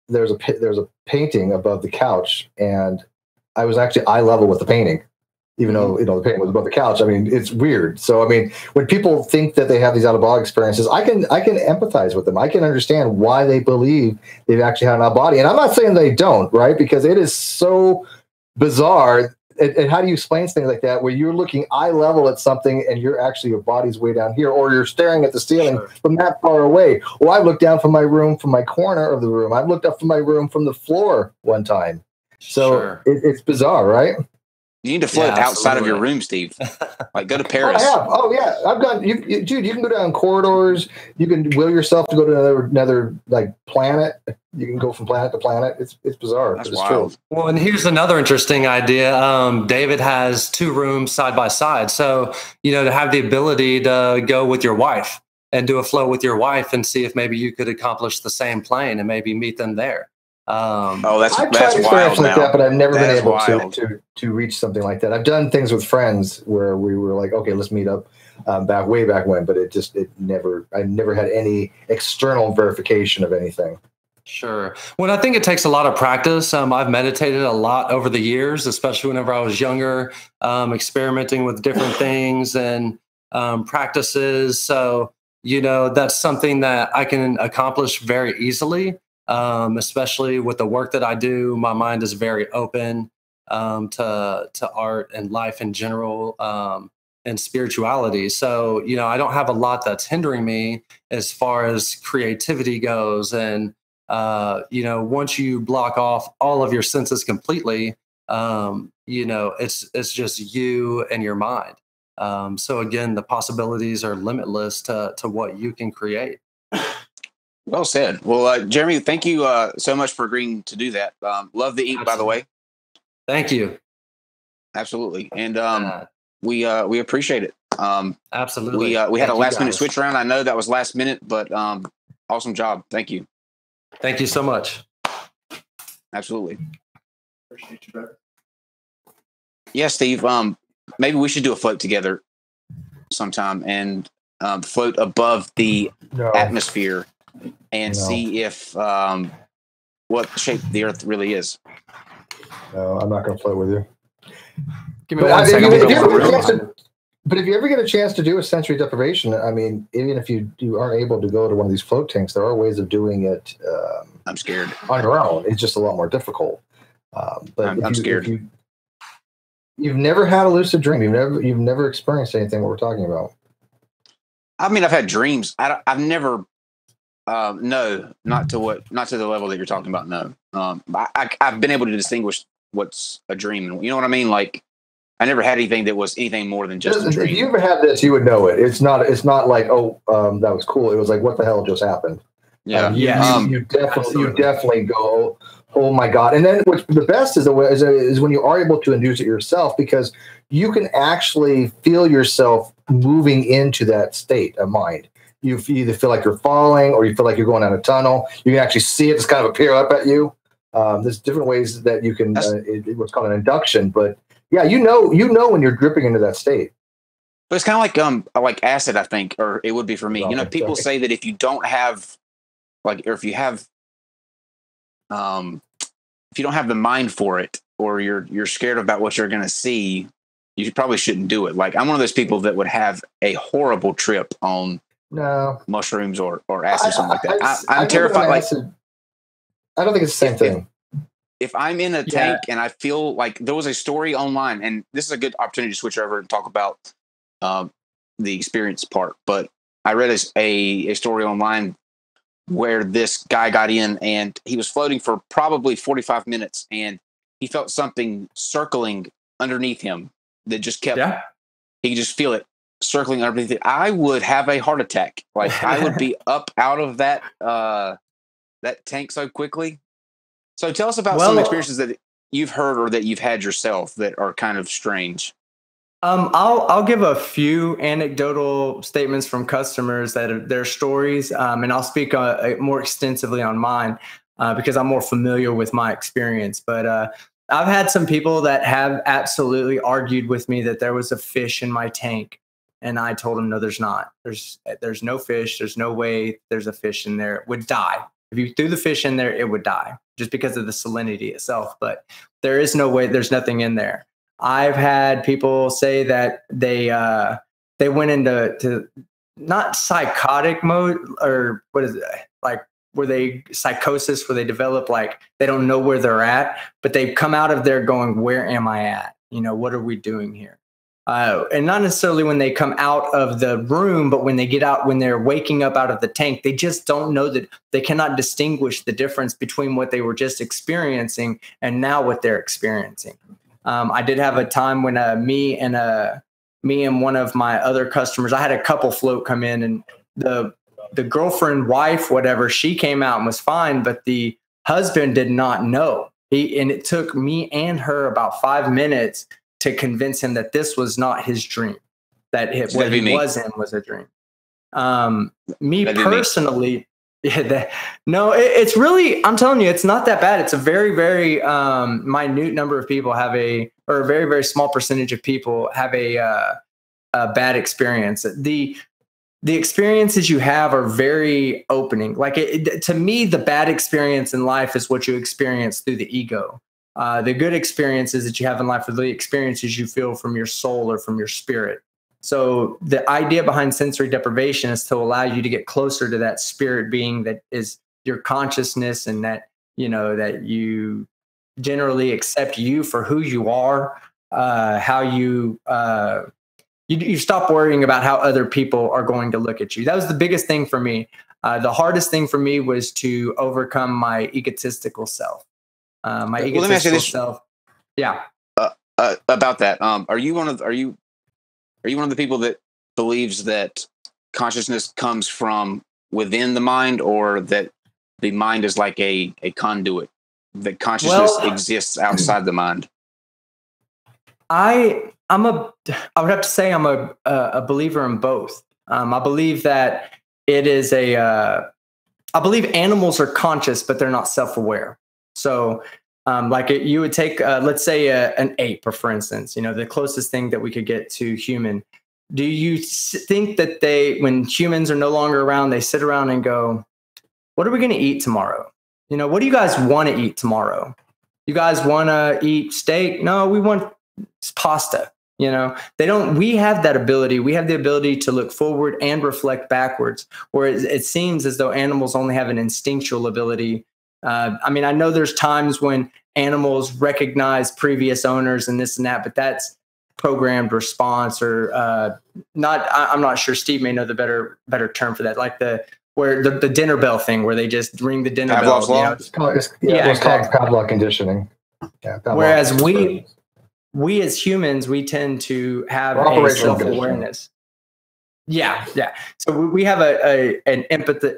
Speaker 3: there's a painting above the couch, and I was actually eye level with the painting. even though, the painting was above the couch. I mean, it's weird. So, I mean, when people think that they have these out-of-body experiences, I can empathize with them. I can understand why they believe they've actually had an out-of-body. And I'm not saying they don't, right? Because it is so bizarre. And how do you explain things like that, where you're looking eye level at something and you're actually, your body's way down here, or you're staring at the ceiling from that far away? Or I've looked down from my room, from my corner of the room. I've looked up from my room from the floor one time. So it's bizarre, right?
Speaker 1: You need to float outside of your room, Steve. Like, go to Paris.
Speaker 3: Oh, yeah. I've gone, dude, you can go down corridors. You can will yourself to go to another like planet. You can go from planet to planet. It's bizarre.
Speaker 1: That's
Speaker 3: wild.
Speaker 1: True.
Speaker 6: Well, and here's another interesting idea. David has 2 rooms side by side. So, to have the ability to go with your wife and do a float with your wife and see if maybe you could accomplish the same plane and maybe meet them there.
Speaker 3: I've tried experiences like that, but I've never been able to reach something like that. I've done things with friends where we were like, okay, let's meet up way back when, but I never had any external verification of anything.
Speaker 6: Sure. Well, I think it takes a lot of practice. I've meditated a lot over the years, especially whenever I was younger, experimenting with different things and practices. So, that's something that I can accomplish very easily. Especially with the work that I do, my mind is very open to art and life in general, and spirituality. So, I don't have a lot that's hindering me as far as creativity goes. And, once you block off all of your senses completely, it's just you and your mind. So again, the possibilities are limitless to what you can create.
Speaker 1: Well said. Well, Jeremy, thank you so much for agreeing to do that. Love the ink, by the way.
Speaker 6: Thank you.
Speaker 1: Absolutely. And we appreciate it.
Speaker 6: Absolutely.
Speaker 1: We had a last minute switch around. I know that was last minute, but awesome job. Thank you.
Speaker 6: Thank you so much.
Speaker 1: Absolutely. Appreciate you, brother. Yeah, Steve. Maybe we should do a float together sometime and float above the atmosphere and see if what shape the Earth really is.
Speaker 3: No, I'm not going to float with you.
Speaker 2: Give me one second.
Speaker 3: But if you ever get a chance to do a sensory deprivation, I mean, even if you aren't able to go to one of these float tanks, there are ways of doing it.
Speaker 1: I'm scared.
Speaker 3: On your own, it's just a lot more difficult. But
Speaker 1: I'm scared.
Speaker 3: You've never had a lucid dream. You've never experienced anything what we're talking about.
Speaker 1: I mean, I've had dreams. I've never. No, not to the level that you're talking about. No, I've been able to distinguish what's a dream, and you know what I mean. Like, I never had anything that was anything more than just a dream.
Speaker 3: If you ever had this, you would know it. It's not like, that was cool. It was like, what the hell just happened?
Speaker 1: Yeah.
Speaker 3: You definitely go, oh my God. And then what's the best is when you are able to induce it yourself, because you can actually feel yourself moving into that state of mind. You either feel like you're falling or you feel like you're going down a tunnel. You can actually see it just kind of appear up at you. There's different ways that you can, what's called an induction, but yeah, you know when you're dripping into that state.
Speaker 1: But it's kind of like acid, I think, or it would be for me. People say that if you don't have, if you don't have the mind for it, or you're scared about what you're going to see, you probably shouldn't do it. Like, I'm one of those people that would have a horrible trip on mushrooms or acid or something like that. I'm terrified.
Speaker 3: I don't think it's the same thing.
Speaker 1: If I'm in a tank and I feel like there was a story online, and this is a good opportunity to switch over and talk about the experience part, but I read a story online where this guy got in and he was floating for probably 45 minutes and he felt something circling underneath him that just kept, he could just feel it circling underneath it. I would have a heart attack. Like, I would be up out of that tank so quickly. So tell us about some experiences that you've heard or that you've had yourself that are kind of strange.
Speaker 2: I'll give a few anecdotal statements from customers that are their stories, and I'll speak more extensively on mine because I'm more familiar with my experience. But I've had some people that have absolutely argued with me that there was a fish in my tank, and I told them, no, there's not. There's no fish. There's no way there's a fish in there. It would die. If you threw the fish in there, it would die just because of the salinity itself. But there is no way. There's nothing in there. I've had people say that they went into not psychotic mode, or what is it, like psychosis, where they develop like they don't know where they're at, but they've come out of there going, where am I at? You know, what are we doing here? And not necessarily when they come out of the room, but when they get out, when they're waking up out of the tank, they just don't know, that they cannot distinguish the difference between what they were just experiencing and now what they're experiencing. I did have a time when me and one of my other customers, I had a couple float come in, and the girlfriend, wife, whatever, she came out and was fine, but the husband did not know. And it took me and her about 5 minutes to convince him that this was not his dream, that what he was in was a dream. Me personally, no, it's really, I'm telling you, it's not that bad. It's a very, very minute number of people have a very, very small percentage of people have a bad experience. The experiences you have are very opening. Like to me, the bad experience in life is what you experience through the ego. The good experiences that you have in life are the experiences you feel from your soul or from your spirit. So the idea behind sensory deprivation is to allow you to get closer to that spirit being that is your consciousness, and that, you know, that you generally accept you for who you are, how you stop worrying about how other people are going to look at you. That was the biggest thing for me. The hardest thing for me was to overcome my egotistical self. Egotistical self. Yeah.
Speaker 1: About that. Are you one of the people that believes that consciousness comes from within the mind, or that the mind is like a conduit, that consciousness exists outside the mind?
Speaker 2: I would have to say I'm a believer in both. I believe that it is I believe animals are conscious, but they're not self-aware. So you would take, let's say an ape, for instance, you know, the closest thing that we could get to human. Do you think that when humans are no longer around, they sit around and go, what are we going to eat tomorrow? You know, what do you guys want to eat tomorrow? You guys want to eat steak? No, we want pasta. You know, we have that ability. We have the ability to look forward and reflect backwards, where it seems as though animals only have an instinctual ability. I mean, I know there's times when animals recognize previous owners and this and that, but that's programmed response, or not. I'm not sure. Steve may know the better term for that, like the dinner bell thing, where they just ring the dinner bell. You know? It's called
Speaker 3: Pavlov conditioning. Yeah,
Speaker 2: whereas we as humans, we tend to have a self-awareness. Yeah. So we have an empathy,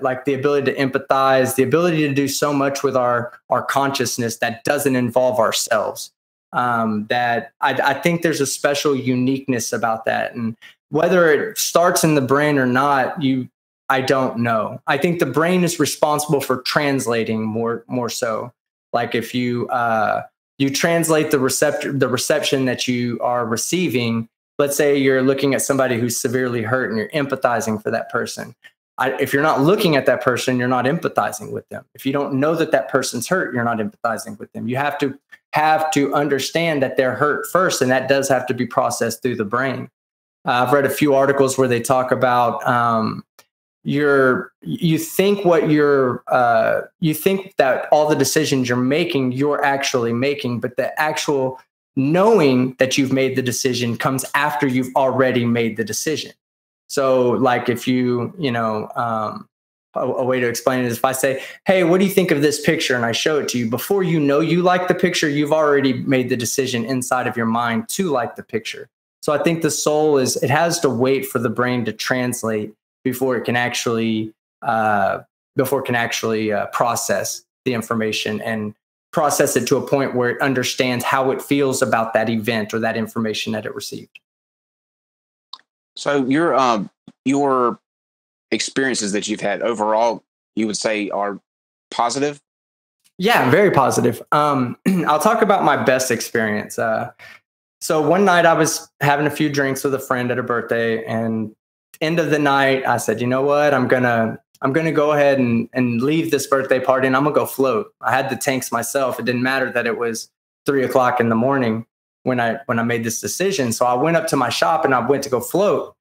Speaker 2: like the ability to empathize, the ability to do so much with our consciousness that doesn't involve ourselves. That I think there's a special uniqueness about that, and whether it starts in the brain or not, I don't know. I think the brain is responsible for translating more so. Like if you translate the reception that you are receiving. Let's say you're looking at somebody who's severely hurt and you're empathizing for that person. If you're not looking at that person, you're not empathizing with them. If you don't know that that person's hurt, you're not empathizing with them. You have to understand that they're hurt first, and that does have to be processed through the brain. I've read a few articles where they talk about you think that all the decisions you're actually making, but the actual knowing that you've made the decision comes after you've already made the decision. So like if a way to explain it is if I say, hey, what do you think of this picture? And I show it to you, before you know you like the picture, you've already made the decision inside of your mind to like the picture. So I think the soul it has to wait for the brain to translate before it can actually process the information and process it to a point where it understands how it feels about that event or that information that it received.
Speaker 1: So your experiences that you've had overall, you would say are positive?
Speaker 2: Yeah, very positive. I'll talk about my best experience. So one night I was having a few drinks with a friend at a birthday, and end of the night I said, you know what, I'm gonna go ahead and leave this birthday party, and I'm gonna go float. I had the tanks myself. It didn't matter that it was 3 o'clock in the morning. when I made this decision. So I went up to my shop and I went to go float.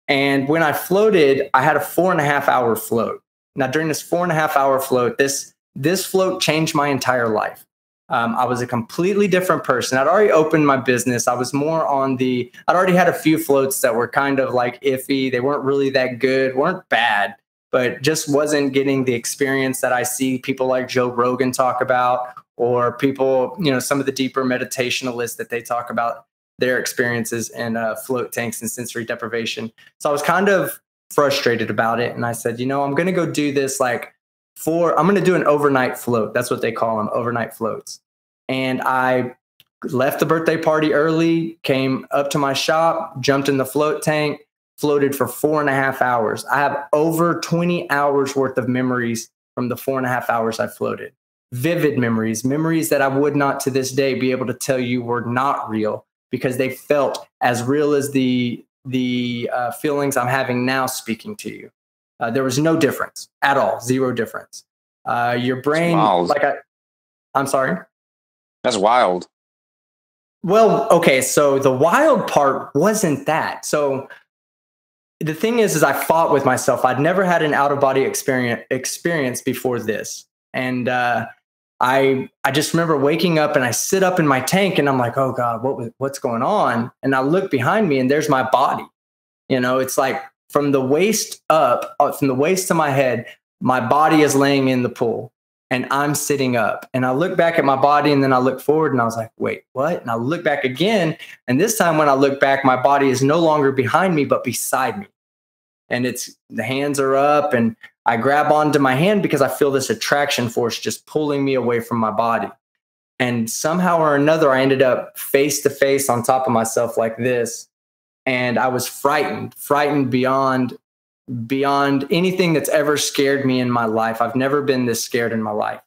Speaker 2: And when I floated, I had a 4.5-hour float. Now, during this 4.5-hour float, this float changed my entire life. I was a completely different person. I'd already opened my business. I was more on I'd already had a few floats that were kind of like iffy. They weren't really that good, weren't bad, but just wasn't getting the experience that I see people like Joe Rogan talk about, or people, some of the deeper meditationalists that they talk about their experiences in float tanks and sensory deprivation. So I was kind of frustrated about it. And I said, I'm going to go do this I'm going to do an overnight float. That's what they call them, overnight floats. And I left the birthday party early, came up to my shop, jumped in the float tank, floated for 4.5 hours. I have over 20 hours worth of memories from the 4.5 hours I floated. Vivid memories that I would not to this day be able to tell you were not real, because they felt as real as the feelings I'm having now speaking to you. There was no difference at all, zero difference. Your brain, I'm sorry?
Speaker 1: That's wild.
Speaker 2: Well, okay, so the wild part wasn't that. So the thing is I fought with myself. I'd never had an out-of-body experience before this. And I just remember waking up and I sit up in my tank and I'm like, oh God, what's going on? And I look behind me and there's my body. It's like from the waist up, from the waist to my head, my body is laying in the pool and I'm sitting up. And I look back at my body and then I look forward and I was like, wait, what? And I look back again. And this time when I look back, my body is no longer behind me, but beside me. And the hands are up and I grab onto my hand because I feel this attraction force just pulling me away from my body. And somehow or another, I ended up face to face on top of myself like this. And I was frightened beyond anything that's ever scared me in my life. I've never been this scared in my life.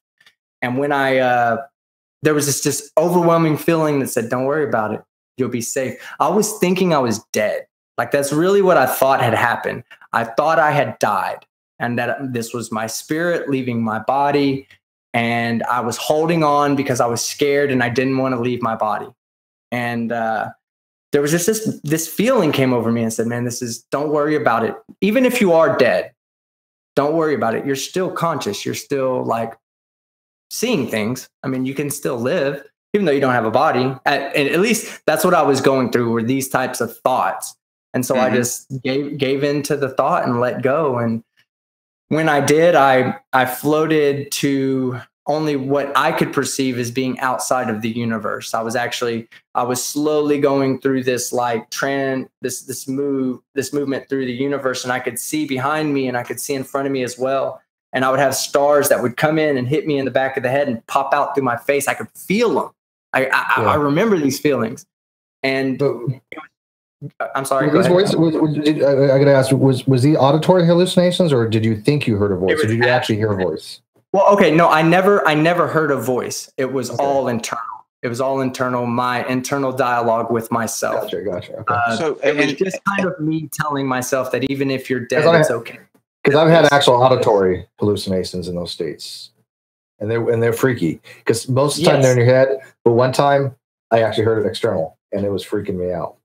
Speaker 2: And when there was this overwhelming feeling that said, don't worry about it. You'll be safe. I was thinking I was dead. Like that's really what I thought had happened. I thought I had died and that this was my spirit leaving my body. And I was holding on because I was scared and I didn't want to leave my body. And there was just this feeling came over me and said, man, don't worry about it. Even if you are dead, don't worry about it. You're still conscious. You're still like seeing things. I mean, you can still live even though you don't have a body. And at least that's what I was going through, were these types of thoughts. And so I just gave into the thought and let go. And when I did, I floated to only what I could perceive as being outside of the universe. I was slowly going through this like this movement through the universe, and I could see behind me and I could see in front of me as well. And I would have stars that would come in and hit me in the back of the head and pop out through my face. I could feel them. I remember these feelings. And I'm sorry.
Speaker 3: I got to ask, was the auditory hallucinations, or did you think you heard a voice, or did you actually hear a voice?
Speaker 2: Well, okay, no, I never heard a voice. It was all internal. It was all internal. My internal dialogue with myself.
Speaker 3: Gotcha. Okay.
Speaker 2: So it was just kind of me telling myself that even if you're dead, it's okay.
Speaker 3: Because I've had actual auditory hallucinations in those states, and they're freaky. Because most of the time they're in your head, but one time I actually heard it external, and it was freaking me out.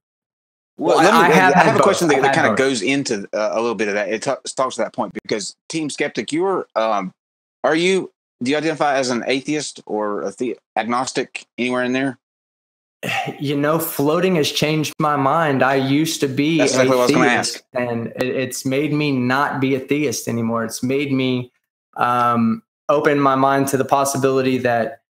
Speaker 1: Well, I have a question that kind of goes into a little bit of that. It talks to that point, because Team Skeptic, do you identify as an atheist or agnostic, anywhere in there?
Speaker 2: Floating has changed my mind. I used to be
Speaker 1: That's exactly what I was going to ask.
Speaker 2: And it's made me not be a theist anymore. It's made me open my mind to the possibility that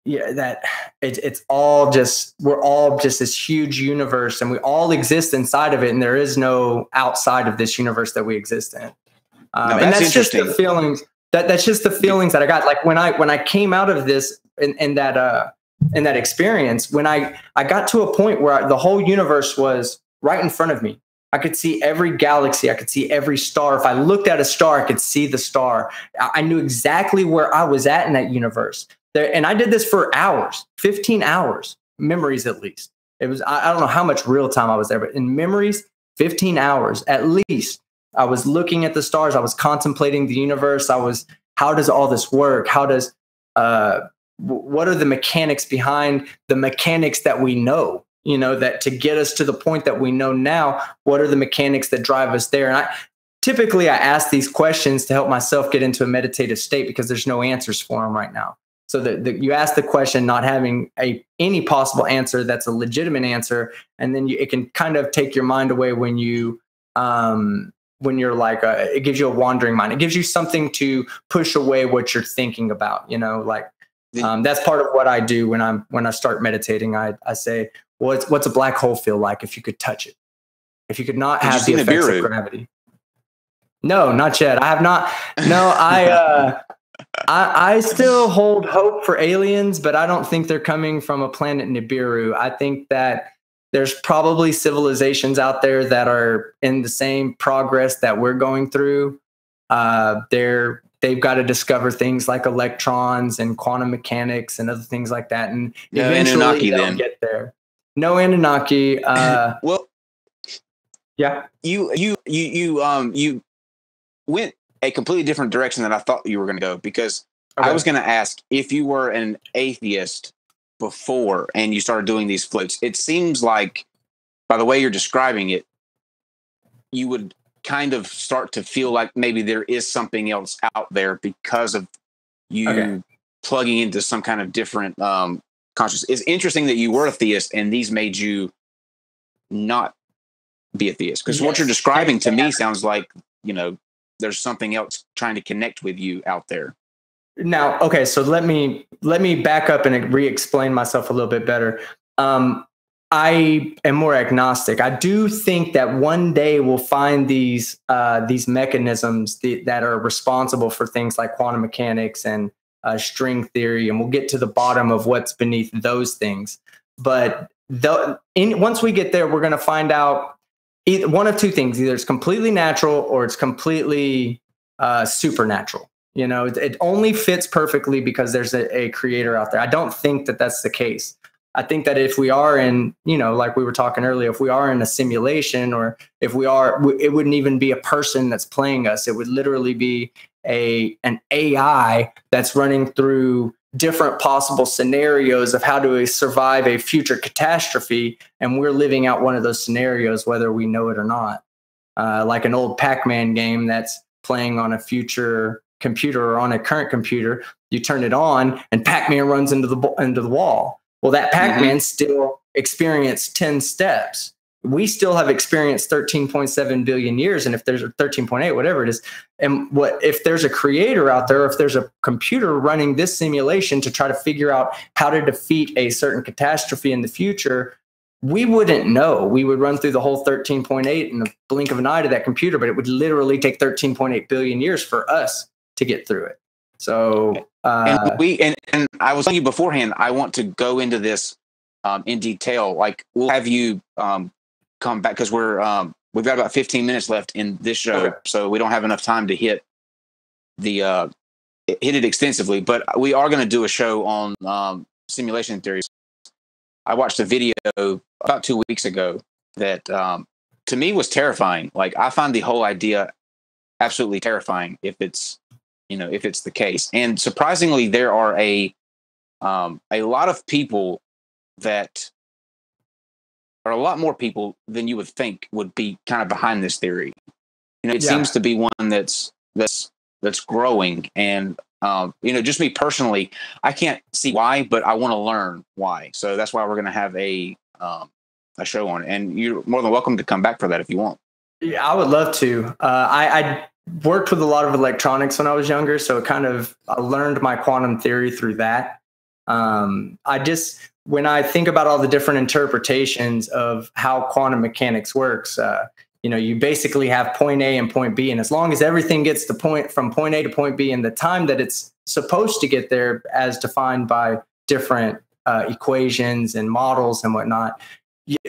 Speaker 2: it's all just, we're all just this huge universe, and we all exist inside of it, and there is no outside of this universe that we exist in. And that's just the feelings. That's just the feelings that I got. Like when I came out of this in that experience, when I got to a point where the whole universe was right in front of me. I could see every galaxy. I could see every star. If I looked at a star, I could see the star. I knew exactly where I was at in that universe. And I did this for hours, 15 hours, memories at least. It was, I don't know how much real time I was there, but in memories, 15 hours at least. I was looking at the stars. I was contemplating the universe. How does all this work? How does what are the mechanics behind the mechanics that we know, you know, that to get us to the point that we know now, what are the mechanics that drive us there? And typically I ask these questions to help myself get into a meditative state because there's no answers for them right now. So you ask the question, not having any possible answer that's a legitimate answer, and then it can kind of take your mind away when you're like, it gives you a wandering mind. It gives you something to push away what you're thinking about. You know, like that's part of what I do when I start meditating. I say, well, what's a black hole feel like if you could touch it? If you could not have the effects of gravity. No, not yet. I have not. No, I still hold hope for aliens, but I don't think they're coming from a planet Nibiru. I think that there's probably civilizations out there that are in the same progress that we're going through. They've got to discover things like electrons and quantum mechanics and other things like that, and eventually they'll get there. No Anunnaki.
Speaker 1: Well,
Speaker 2: yeah.
Speaker 1: You went a completely different direction than I thought you were going to go, because I was going to ask if you were an atheist before and you started doing these floats. It seems like, by the way you're describing it, you would kind of start to feel like maybe there is something else out there because of you plugging into some kind of different consciousness. It's interesting that you were a theist and these made you not be a theist, because what you're describing to me sounds like, you know, there's something else trying to connect with you out there.
Speaker 2: Now, okay, so let me back up and re-explain myself a little bit better. I am more agnostic. I do think that one day we'll find these mechanisms that are responsible for things like quantum mechanics and string theory, and we'll get to the bottom of what's beneath those things. But once we get there, we're going to find out either one of two things: either it's completely natural or it's completely supernatural. You know, it only fits perfectly because there's a creator out there. I don't think that that's the case. I think that if we are in, you know, like we were talking earlier, if we are in a simulation, or if we are, it wouldn't even be a person that's playing us. It would literally be an AI that's running through different possible scenarios of how to survive a future catastrophe. And we're living out one of those scenarios, whether we know it or not. Like an old Pac-Man game that's playing on a future computer or on a current computer. You turn it on and Pac-Man runs into the wall. Well, that Pac-Man still experienced 10 steps. We still have experienced 13.7 billion years. And if there's a 13.8, whatever it is, and if there's a creator out there, if there's a computer running this simulation to try to figure out how to defeat a certain catastrophe in the future, we wouldn't know. We would run through the whole 13.8 in the blink of an eye to that computer, but it would literally take 13.8 billion years for us to get through it. So,
Speaker 1: and I was telling you beforehand, I want to go into this in detail. Like, we'll have you come back, because we've got about 15 minutes left in this show, so we don't have enough time to hit it extensively. But we are going to do a show on simulation theories. I watched a video about 2 weeks ago that to me was terrifying. Like, I find the whole idea absolutely terrifying if it's the case. And surprisingly, there are a lot of people that are a lot more people than you would think would be kind of behind this theory. You know, it seems to be one that's growing. And just me personally, I can't see why, but I want to learn why. So that's why we're going to have a show on it. And you're more than welcome to come back for that if you want.
Speaker 2: Yeah, I would love to. I worked with a lot of electronics when I was younger, so I learned my quantum theory through that. When I think about all the different interpretations of how quantum mechanics works, you basically have point A and point B, and as long as everything gets from point A to point B in the time that it's supposed to get there, as defined by different equations and models and whatnot,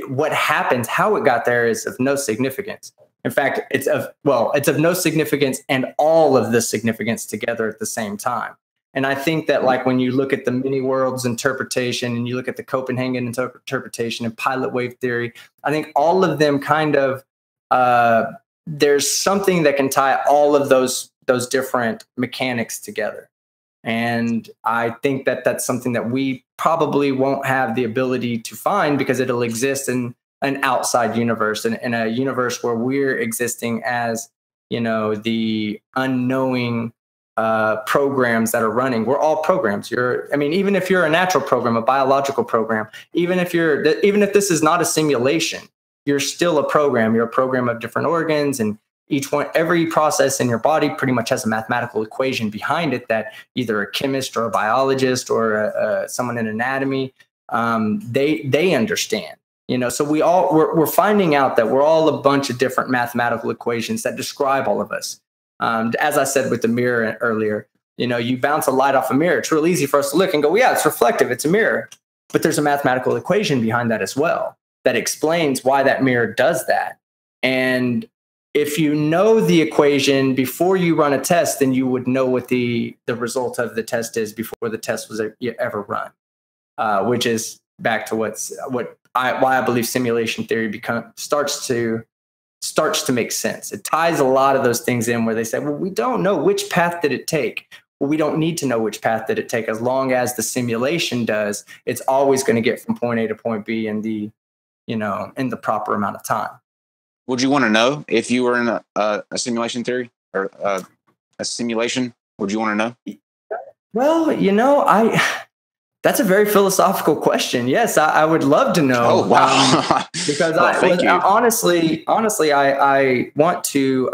Speaker 2: what happens, how it got there, is of no significance. In fact, it's of no significance and all of the significance together at the same time. And I think that, like, when you look at the many worlds interpretation and you look at the Copenhagen interpretation and pilot wave theory, I think all of them there's something that can tie all of those different mechanics together. And I think that that's something that we probably won't have the ability to find because it'll exist in an outside universe, in a universe where we're existing as, you know, the unknowing programs that are running. We're all programs. I mean, even if you're a natural program, a biological program, even if this is not a simulation, you're still a program. You're a program of different organs, and every process in your body pretty much has a mathematical equation behind it that either a chemist or a biologist or someone in anatomy, they understand. You know, so we're finding out that we're all a bunch of different mathematical equations that describe all of us. As I said with the mirror earlier, you know, you bounce a light off a mirror. It's real easy for us to look and go, well, yeah, it's reflective. It's a mirror. But there's a mathematical equation behind that as well that explains why that mirror does that. And if you know the equation before you run a test, then you would know what the result of the test is before the test was ever run, which is back to why I believe simulation theory starts to make sense. It ties a lot of those things in where they say, well, we don't know which path did it take. Well, we don't need to know which path did it take. As long as the simulation does, it's always going to get from point A to point B in the proper amount of time.
Speaker 1: Would you want to know if you were in a simulation theory or a simulation? Would you want to know?
Speaker 2: Well, you know, that's a very philosophical question. Yes, I would love to know.
Speaker 1: Oh, wow.
Speaker 2: Because honestly, I want to,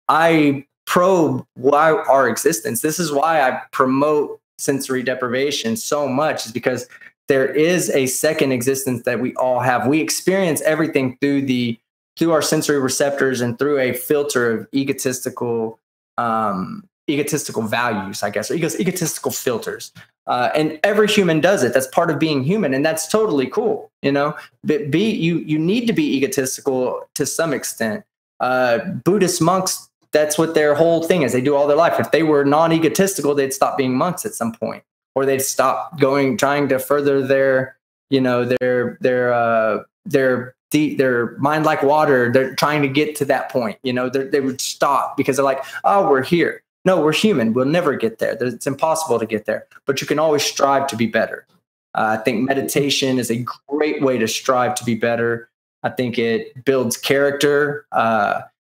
Speaker 2: I probe why our existence. This is why I promote sensory deprivation so much, is because there is a second existence that we all have. We experience everything through our sensory receptors and through a filter of egotistical values, I guess, or egotistical filters. And every human does it. That's part of being human, and that's totally cool. You know, but you need to be egotistical to some extent. Buddhist monks, that's what their whole thing is. They do all their life. If they were non-egotistical, they'd stop being monks at some point, or they'd stop trying to further their mind like water. They're trying to get to that point. You know, they would stop because they're like, oh, we're here. No, we're human. We'll never get there. It's impossible to get there, but you can always strive to be better. I think meditation is a great way to strive to be better. I think it builds character.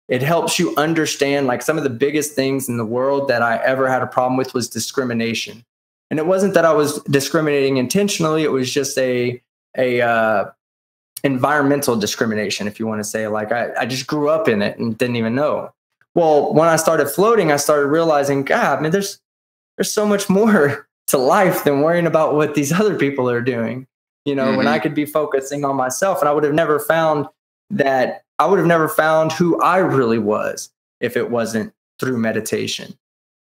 Speaker 2: It helps you understand, like, some of the biggest things in the world that I ever had a problem with was discrimination. And it wasn't that I was discriminating intentionally. It was just a environmental discrimination, if you want to say. Like, I just grew up in it and didn't even know. Well, when I started floating, I started realizing, God, man, there's so much more to life than worrying about what these other people are doing. You know, when I could be focusing on myself, and I would have never found who I really was if it wasn't through meditation.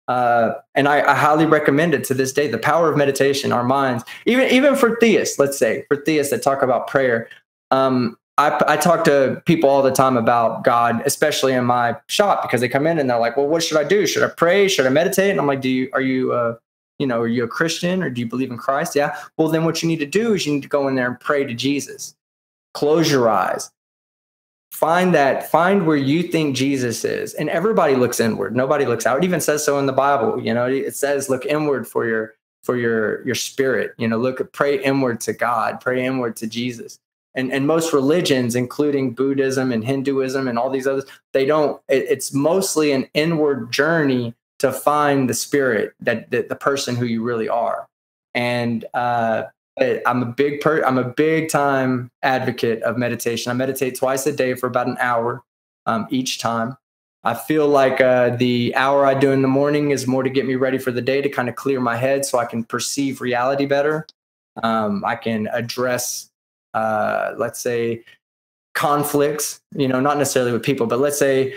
Speaker 2: And I highly recommend it to this day. The power of meditation, our minds, even for theists, let's say, for theists that talk about prayer. I talk to people all the time about God, especially in my shop, because they come in and they're like, well, what should I do? Should I pray? Should I meditate? And I'm like, are you a Christian, or do you believe in Christ? Yeah. Well, then what you need to do is you need to go in there and pray to Jesus. Close your eyes. Find where you think Jesus is. And everybody looks inward. Nobody looks out. It even says so in the Bible. You know, it says, look inward for your spirit. You know, pray inward to God, pray inward to Jesus. And most religions, including Buddhism and Hinduism and all these others, it's mostly an inward journey to find the spirit, that the person who you really are. And I'm a big time advocate of meditation. I meditate twice a day for about an hour each time. I feel like the hour I do in the morning is more to get me ready for the day, to kind of clear my head so I can perceive reality better. I can address, let's say, conflicts, you know, not necessarily with people, but let's say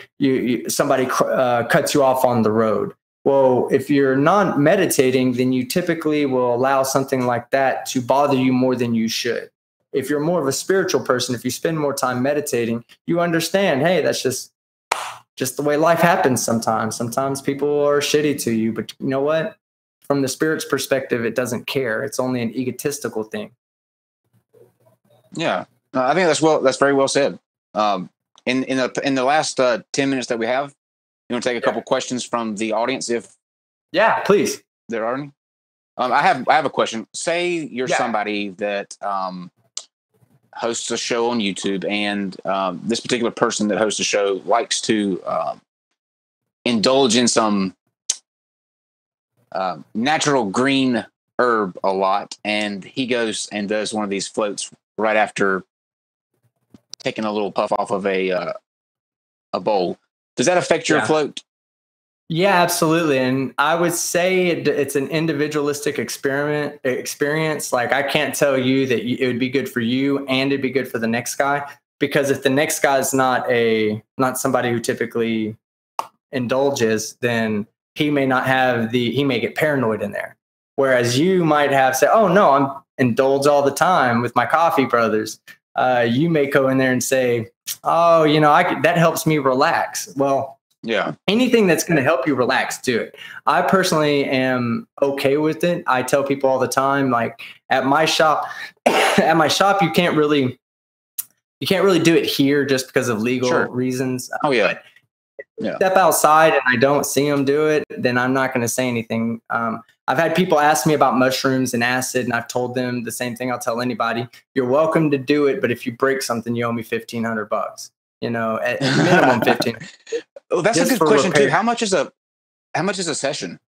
Speaker 2: somebody cuts you off on the road. Well, if you're not meditating, then you typically will allow something like that to bother you more than you should. If you're more of a spiritual person, if you spend more time meditating, you understand, hey, that's just the way life happens sometimes. Sometimes people are shitty to you, but you know what? From the spirit's perspective, it doesn't care. It's only an egotistical thing.
Speaker 1: Yeah, I think that's very well said. In the last 10 minutes that we have, you want to take a couple questions from the audience?
Speaker 2: Yeah, please.
Speaker 1: There are any? I have a question. Say you're somebody that hosts a show on YouTube, and this particular person that hosts a show likes to indulge in some natural green herb a lot, and he goes and does one of these floats right after taking a little puff off of a bowl. Does that affect your float?
Speaker 2: Yeah, absolutely. And I would say it's an individualistic experience. Like, I can't tell you that it would be good for you and it'd be good for the next guy, because if the next guy is not somebody who typically indulges, then he may get paranoid in there. Whereas you might have said, oh no, I'm indulge all the time with my coffee brothers. You may go in there and say, oh, that helps me relax. Well, yeah, anything that's going to help you relax, do it. I personally am okay with it. I tell people all the time, like at my shop, you can't really do it here just because of legal reasons.
Speaker 1: Oh yeah.
Speaker 2: Step outside and I don't see them do it, then I'm not going to say anything. I've had people ask me about mushrooms and acid, and I've told them the same thing I'll tell anybody. You're welcome to do it, but if you break something, you owe me $1,500. At minimum 15.
Speaker 1: Oh, that's a good question too. How much is a session?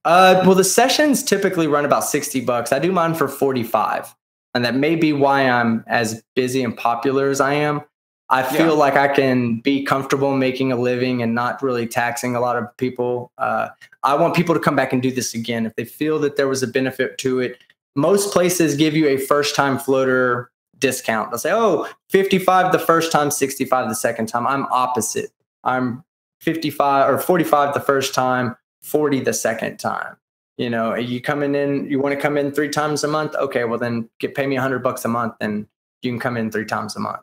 Speaker 2: Well, the sessions typically run about $60. I do mine for 45, and that may be why I'm as busy and popular as I am. I feel like I can be comfortable making a living and not really taxing a lot of people. I want people to come back and do this again if they feel that there was a benefit to it. Most places give you a first-time floater discount. They'll say, oh, 55 the first time, 65 the second time. I'm opposite. I'm 55 or 45 the first time, 40 the second time. You want to come in 3 times a month? Okay, well then pay me $100 a month and you can come in 3 times a month.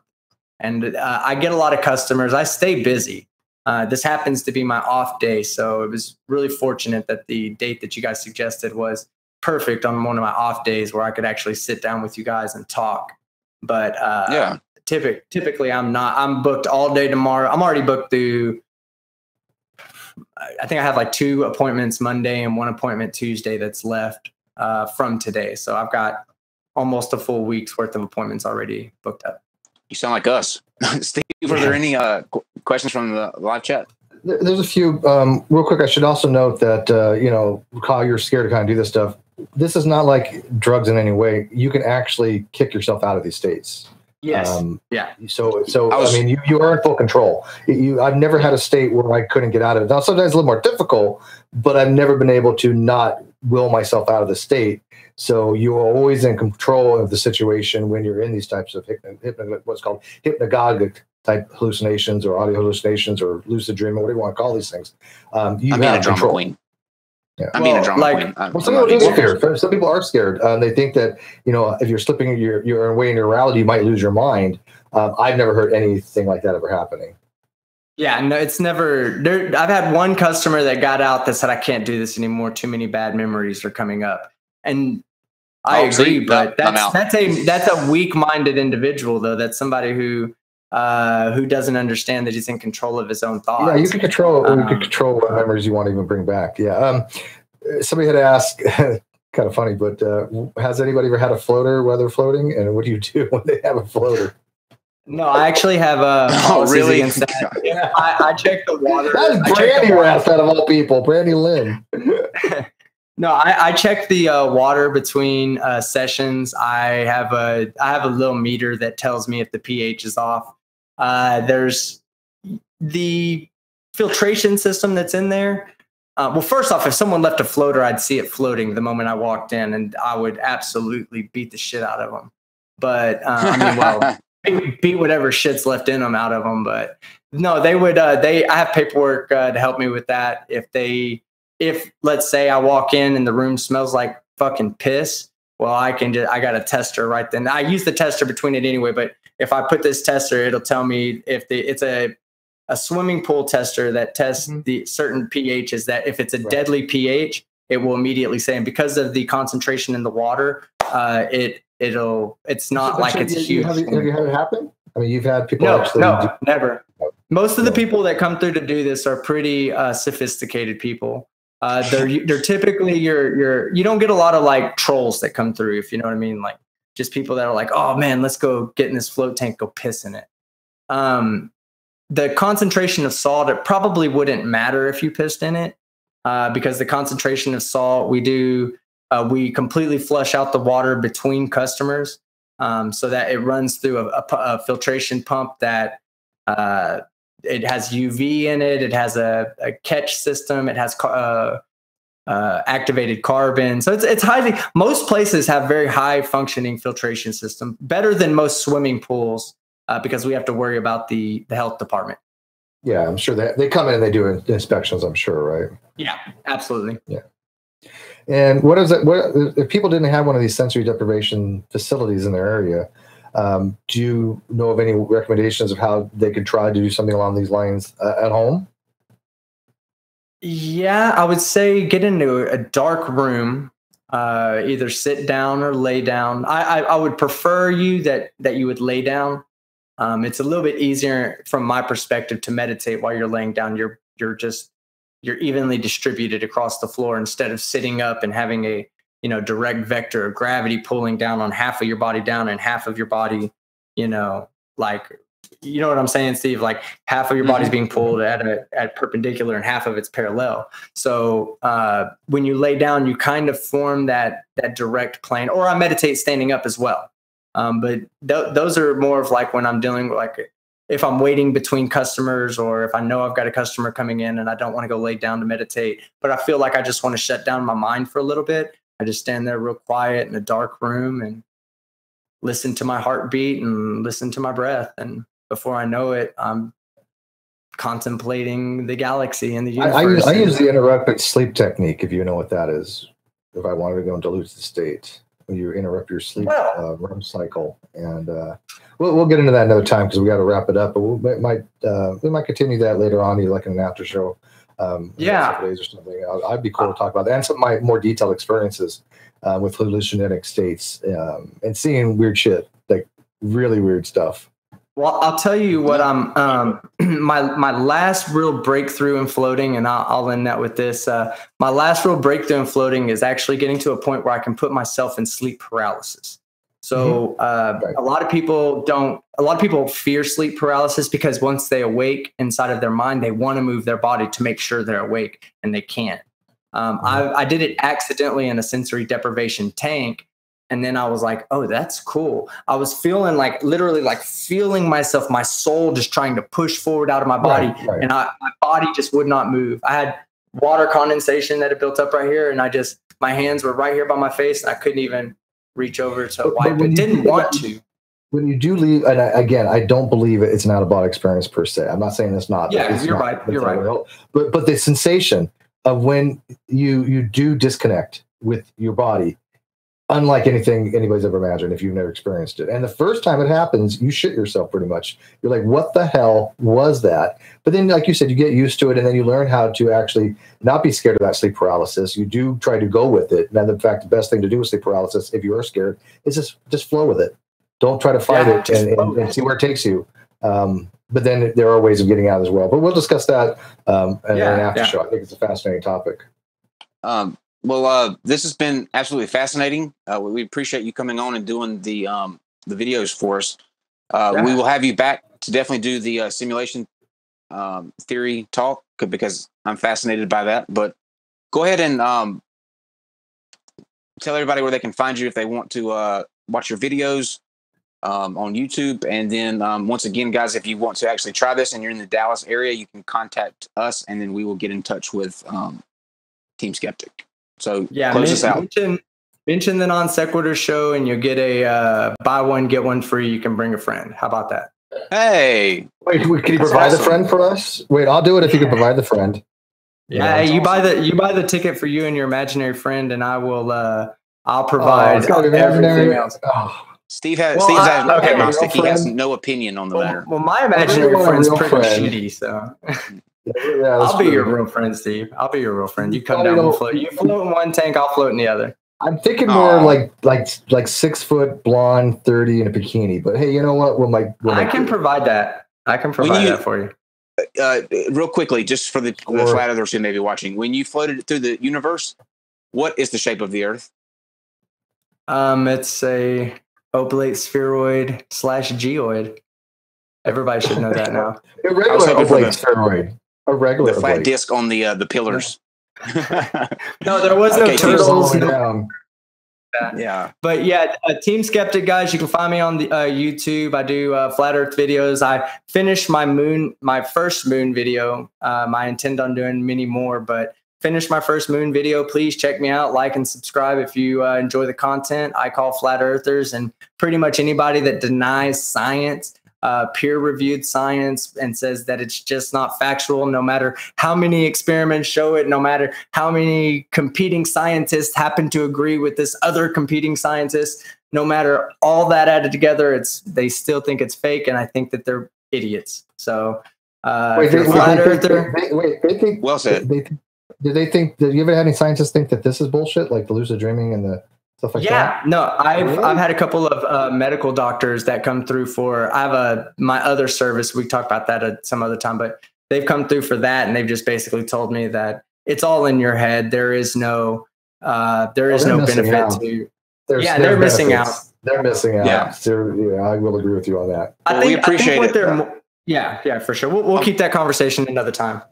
Speaker 2: And I get a lot of customers. I stay busy. This happens to be my off day. So it was really fortunate that the date that you guys suggested was perfect on one of my off days where I could actually sit down with you guys and talk. But typically I'm booked all day tomorrow. I'm already booked through, I think I have like 2 appointments Monday and 1 appointment Tuesday that's left from today. So I've got almost a full week's worth of appointments already booked up.
Speaker 1: You sound like us. Steve, are there any questions from the live chat?
Speaker 3: There's a few. Real quick, I should also note that, Kyle, you're scared to kind of do this stuff. This is not like drugs in any way. You can actually kick yourself out of these states.
Speaker 2: Yes.
Speaker 3: So you are in full control. I've never had a state where I couldn't get out of it. Now, sometimes it's a little more difficult, but I've never been able to not will myself out of the state. So you are always in control of the situation when you're in these types of what's called hypnagogic type hallucinations or audio hallucinations or lucid dreaming, whatever you want to call these things. You have
Speaker 1: a drama queen.
Speaker 3: Yeah.
Speaker 1: I'm being a drama queen.
Speaker 3: Some people do get scared. Some people are scared. They think that, if you're slipping your away in your reality, you might lose your mind. I've never heard anything like that ever happening.
Speaker 2: Yeah, no, it's never. I've had one customer that got out that said, I can't do this anymore. Too many bad memories are coming up. And I agree, but that's a weak-minded individual, though. That's somebody who doesn't understand that he's in control of his own thoughts.
Speaker 3: Yeah, you can control what memories you want to even bring back. Yeah. Somebody had asked, kind of funny, but has anybody ever had a floater while they're floating? And what do you do when they have a floater?
Speaker 2: No, I actually have policies against that. Yeah. I check the water.
Speaker 3: That's Brandy Rath out of all people, Brandy Lynn.
Speaker 2: No, I check the water between sessions. I have a little meter that tells me if the pH is off. There's the filtration system that's in there. Well, first off, if someone left a floater, I'd see it floating the moment I walked in, and I would absolutely beat the shit out of them. But beat whatever shit's left in them out of them. But no, they would. I have paperwork to help me with that. If let's say I walk in and the room smells like fucking piss, well, I got a tester right then. I use the tester between it anyway, but if I put this tester, it'll tell me if it's a swimming pool tester that tests the certain pHs, that if it's a deadly pH, it will immediately say, and because of the concentration in the water, it's not like it's huge.
Speaker 3: Have you had it happen? I mean, you've had people
Speaker 2: never. Most of the people that come through to do this are pretty sophisticated people. They're typically you don't get a lot of like trolls that come through, if you know what I mean. Like just people that are like, oh man, let's go get in this float tank, go piss in it. The concentration of salt, it probably wouldn't matter if you pissed in it, because the concentration of salt we completely flush out the water between customers, so that it runs through a filtration pump that it has UV in it. It has a catch system. It has activated carbon. So it's highly, most places have very high functioning filtration system, better than most swimming pools, because we have to worry about the health department.
Speaker 3: Yeah, I'm sure they come in and they do inspections, I'm sure, right?
Speaker 2: Yeah, absolutely.
Speaker 3: Yeah. And what is it? What if people didn't have one of these sensory deprivation facilities in their area? Do you know of any recommendations of how they could try to do something along these lines at home?
Speaker 2: Yeah, I would say get into a dark room, either sit down or lay down. I would prefer that you would lay down. It's a little bit easier from my perspective to meditate while you're laying down. You're evenly distributed across the floor instead of sitting up and having a direct vector of gravity pulling down on half of your body down and half of your body, like, you know what I'm saying, Steve? Like half of your body's being pulled at perpendicular and half of it's parallel. So when you lay down, you kind of form that direct plane. Or I meditate standing up as well. But those are more of like when I'm dealing with, like, if I'm waiting between customers, or if I know I've got a customer coming in and I don't want to go lay down to meditate, but I feel like I just want to shut down my mind for a little bit. I just stand there real quiet in a dark room and listen to my heartbeat and listen to my breath. And before I know it, I'm contemplating the galaxy and the universe.
Speaker 3: I use the interrupted sleep technique, if you know what that is. If I wanted to go into lucid state, when you interrupt your sleep REM cycle, and we'll get into that another time because we got to wrap it up. But we might continue that later on, either like in an after show.
Speaker 2: Yeah,
Speaker 3: days or something. I'd be cool to talk about that and some of my more detailed experiences with hallucinogenic states and seeing weird shit, like really weird stuff.
Speaker 2: Well, I'll tell you what my last real breakthrough in floating, and I'll end that with this. My last real breakthrough in floating is actually getting to a point where I can put myself in sleep paralysis. So a lot of people fear sleep paralysis because once they awake inside of their mind, they want to move their body to make sure they're awake, and they can't. I did it accidentally in a sensory deprivation tank. And then I was like, oh, that's cool. I was feeling literally feeling myself, my soul just trying to push forward out of my body. Right. And my body just would not move. I had water condensation that had built up right here. And my hands were right here by my face. And I couldn't even reach over to wipe it. Didn't want to.
Speaker 3: When you do leave, and again, I don't believe it's an out-of-body experience per se. I'm not saying it's not.
Speaker 2: Yeah, you're right. You're right.
Speaker 3: But the sensation of when you do disconnect with your body, unlike anything anybody's ever imagined if you've never experienced it. And the first time it happens, you shit yourself pretty much. You're like, what the hell was that? But then, like you said, you get used to it, and then you learn how to actually not be scared of that sleep paralysis. You do try to go with it. And in fact, the best thing to do with sleep paralysis, if you are scared, is just flow with it. Don't try to fight it and see where it takes you. But then there are ways of getting out as well. But we'll discuss that in an after show. I think it's a fascinating topic.
Speaker 1: Well, this has been absolutely fascinating. We appreciate you coming on and doing the videos for us. We will have you back to definitely do the simulation theory talk because I'm fascinated by that. But go ahead and tell everybody where they can find you if they want to watch your videos on YouTube. And then once again, guys, if you want to actually try this and you're in the Dallas area, you can contact us and then we will get in touch with Team Skeptic. So close us out.
Speaker 2: Mention the NonSequitur Show and you'll get a buy one, get one free. You can bring a friend. How about that?
Speaker 1: Hey.
Speaker 3: Wait, can you provide the friend for us? Wait, I'll do it if you can provide the friend.
Speaker 2: Yeah, you buy the ticket for you and your imaginary friend, and I will I'll provide everything else.
Speaker 3: Oh.
Speaker 1: Steve has agnostic. He has no opinion on the matter.
Speaker 2: Well, my imaginary friend's pretty shitty, so I'll be your real friend, Steve. I'll be your real friend. You come down and float. You float in one tank, I'll float in the other.
Speaker 3: I'm thinking more like 6 foot, blonde, 30 in a bikini. But hey, you know what? I
Speaker 2: can provide that. I can provide that for you.
Speaker 1: real quickly, just for the flat earthers who may be watching, when you floated through the universe, what is the shape of the Earth?
Speaker 2: It's a oblate spheroid / geoid. Everybody should know that now.
Speaker 3: A regular oblate spheroid. A regular
Speaker 1: the flat disc on the pillars.
Speaker 2: No, there was no turtles.
Speaker 1: Yeah,
Speaker 2: but yeah, Team Skeptic guys, you can find me on the YouTube. I do flat Earth videos. I finished my first moon video. I intend on doing many more, but finished my first moon video. Please check me out, like and subscribe if you enjoy the content. I call flat earthers and pretty much anybody that denies science, peer-reviewed science, and says that it's just not factual, no matter how many experiments show it, no matter how many competing scientists happen to agree with this other competing scientist, no matter all that added together, they still think it's fake, and I think that they're idiots. So,
Speaker 3: wait, they think,
Speaker 2: well said.
Speaker 3: Did you ever have any scientists think that this is bullshit, like the lucid dreaming and the stuff like that?
Speaker 2: Yeah, no, I've had a couple of medical doctors that come through for. I have my other service. We talk about that at some other time, but they've come through for that, and they've just basically told me that it's all in your head. There is no benefit to. They're missing out.
Speaker 3: They're missing out.
Speaker 2: Yeah,
Speaker 3: I will agree with you on that.
Speaker 1: We appreciate it.
Speaker 2: Yeah, for sure. We'll keep that conversation another time.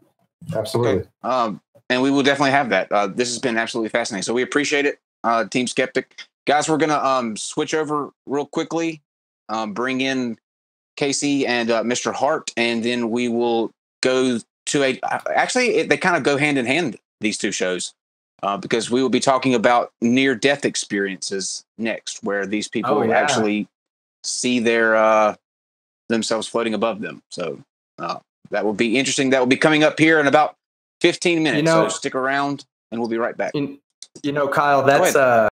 Speaker 3: Absolutely.
Speaker 1: Okay. And we will definitely have that. This has been absolutely fascinating. So we appreciate it, Team Skeptic. Guys, we're going to switch over real quickly, bring in Casey and Mr. Hart, and then we will go to actually, they kind of go hand in hand, these two shows, because we will be talking about near-death experiences next, where these people actually see themselves floating above them. So that will be interesting. That will be coming up here in about 15 minutes. So stick around, and we'll be right back.
Speaker 2: Kyle, that's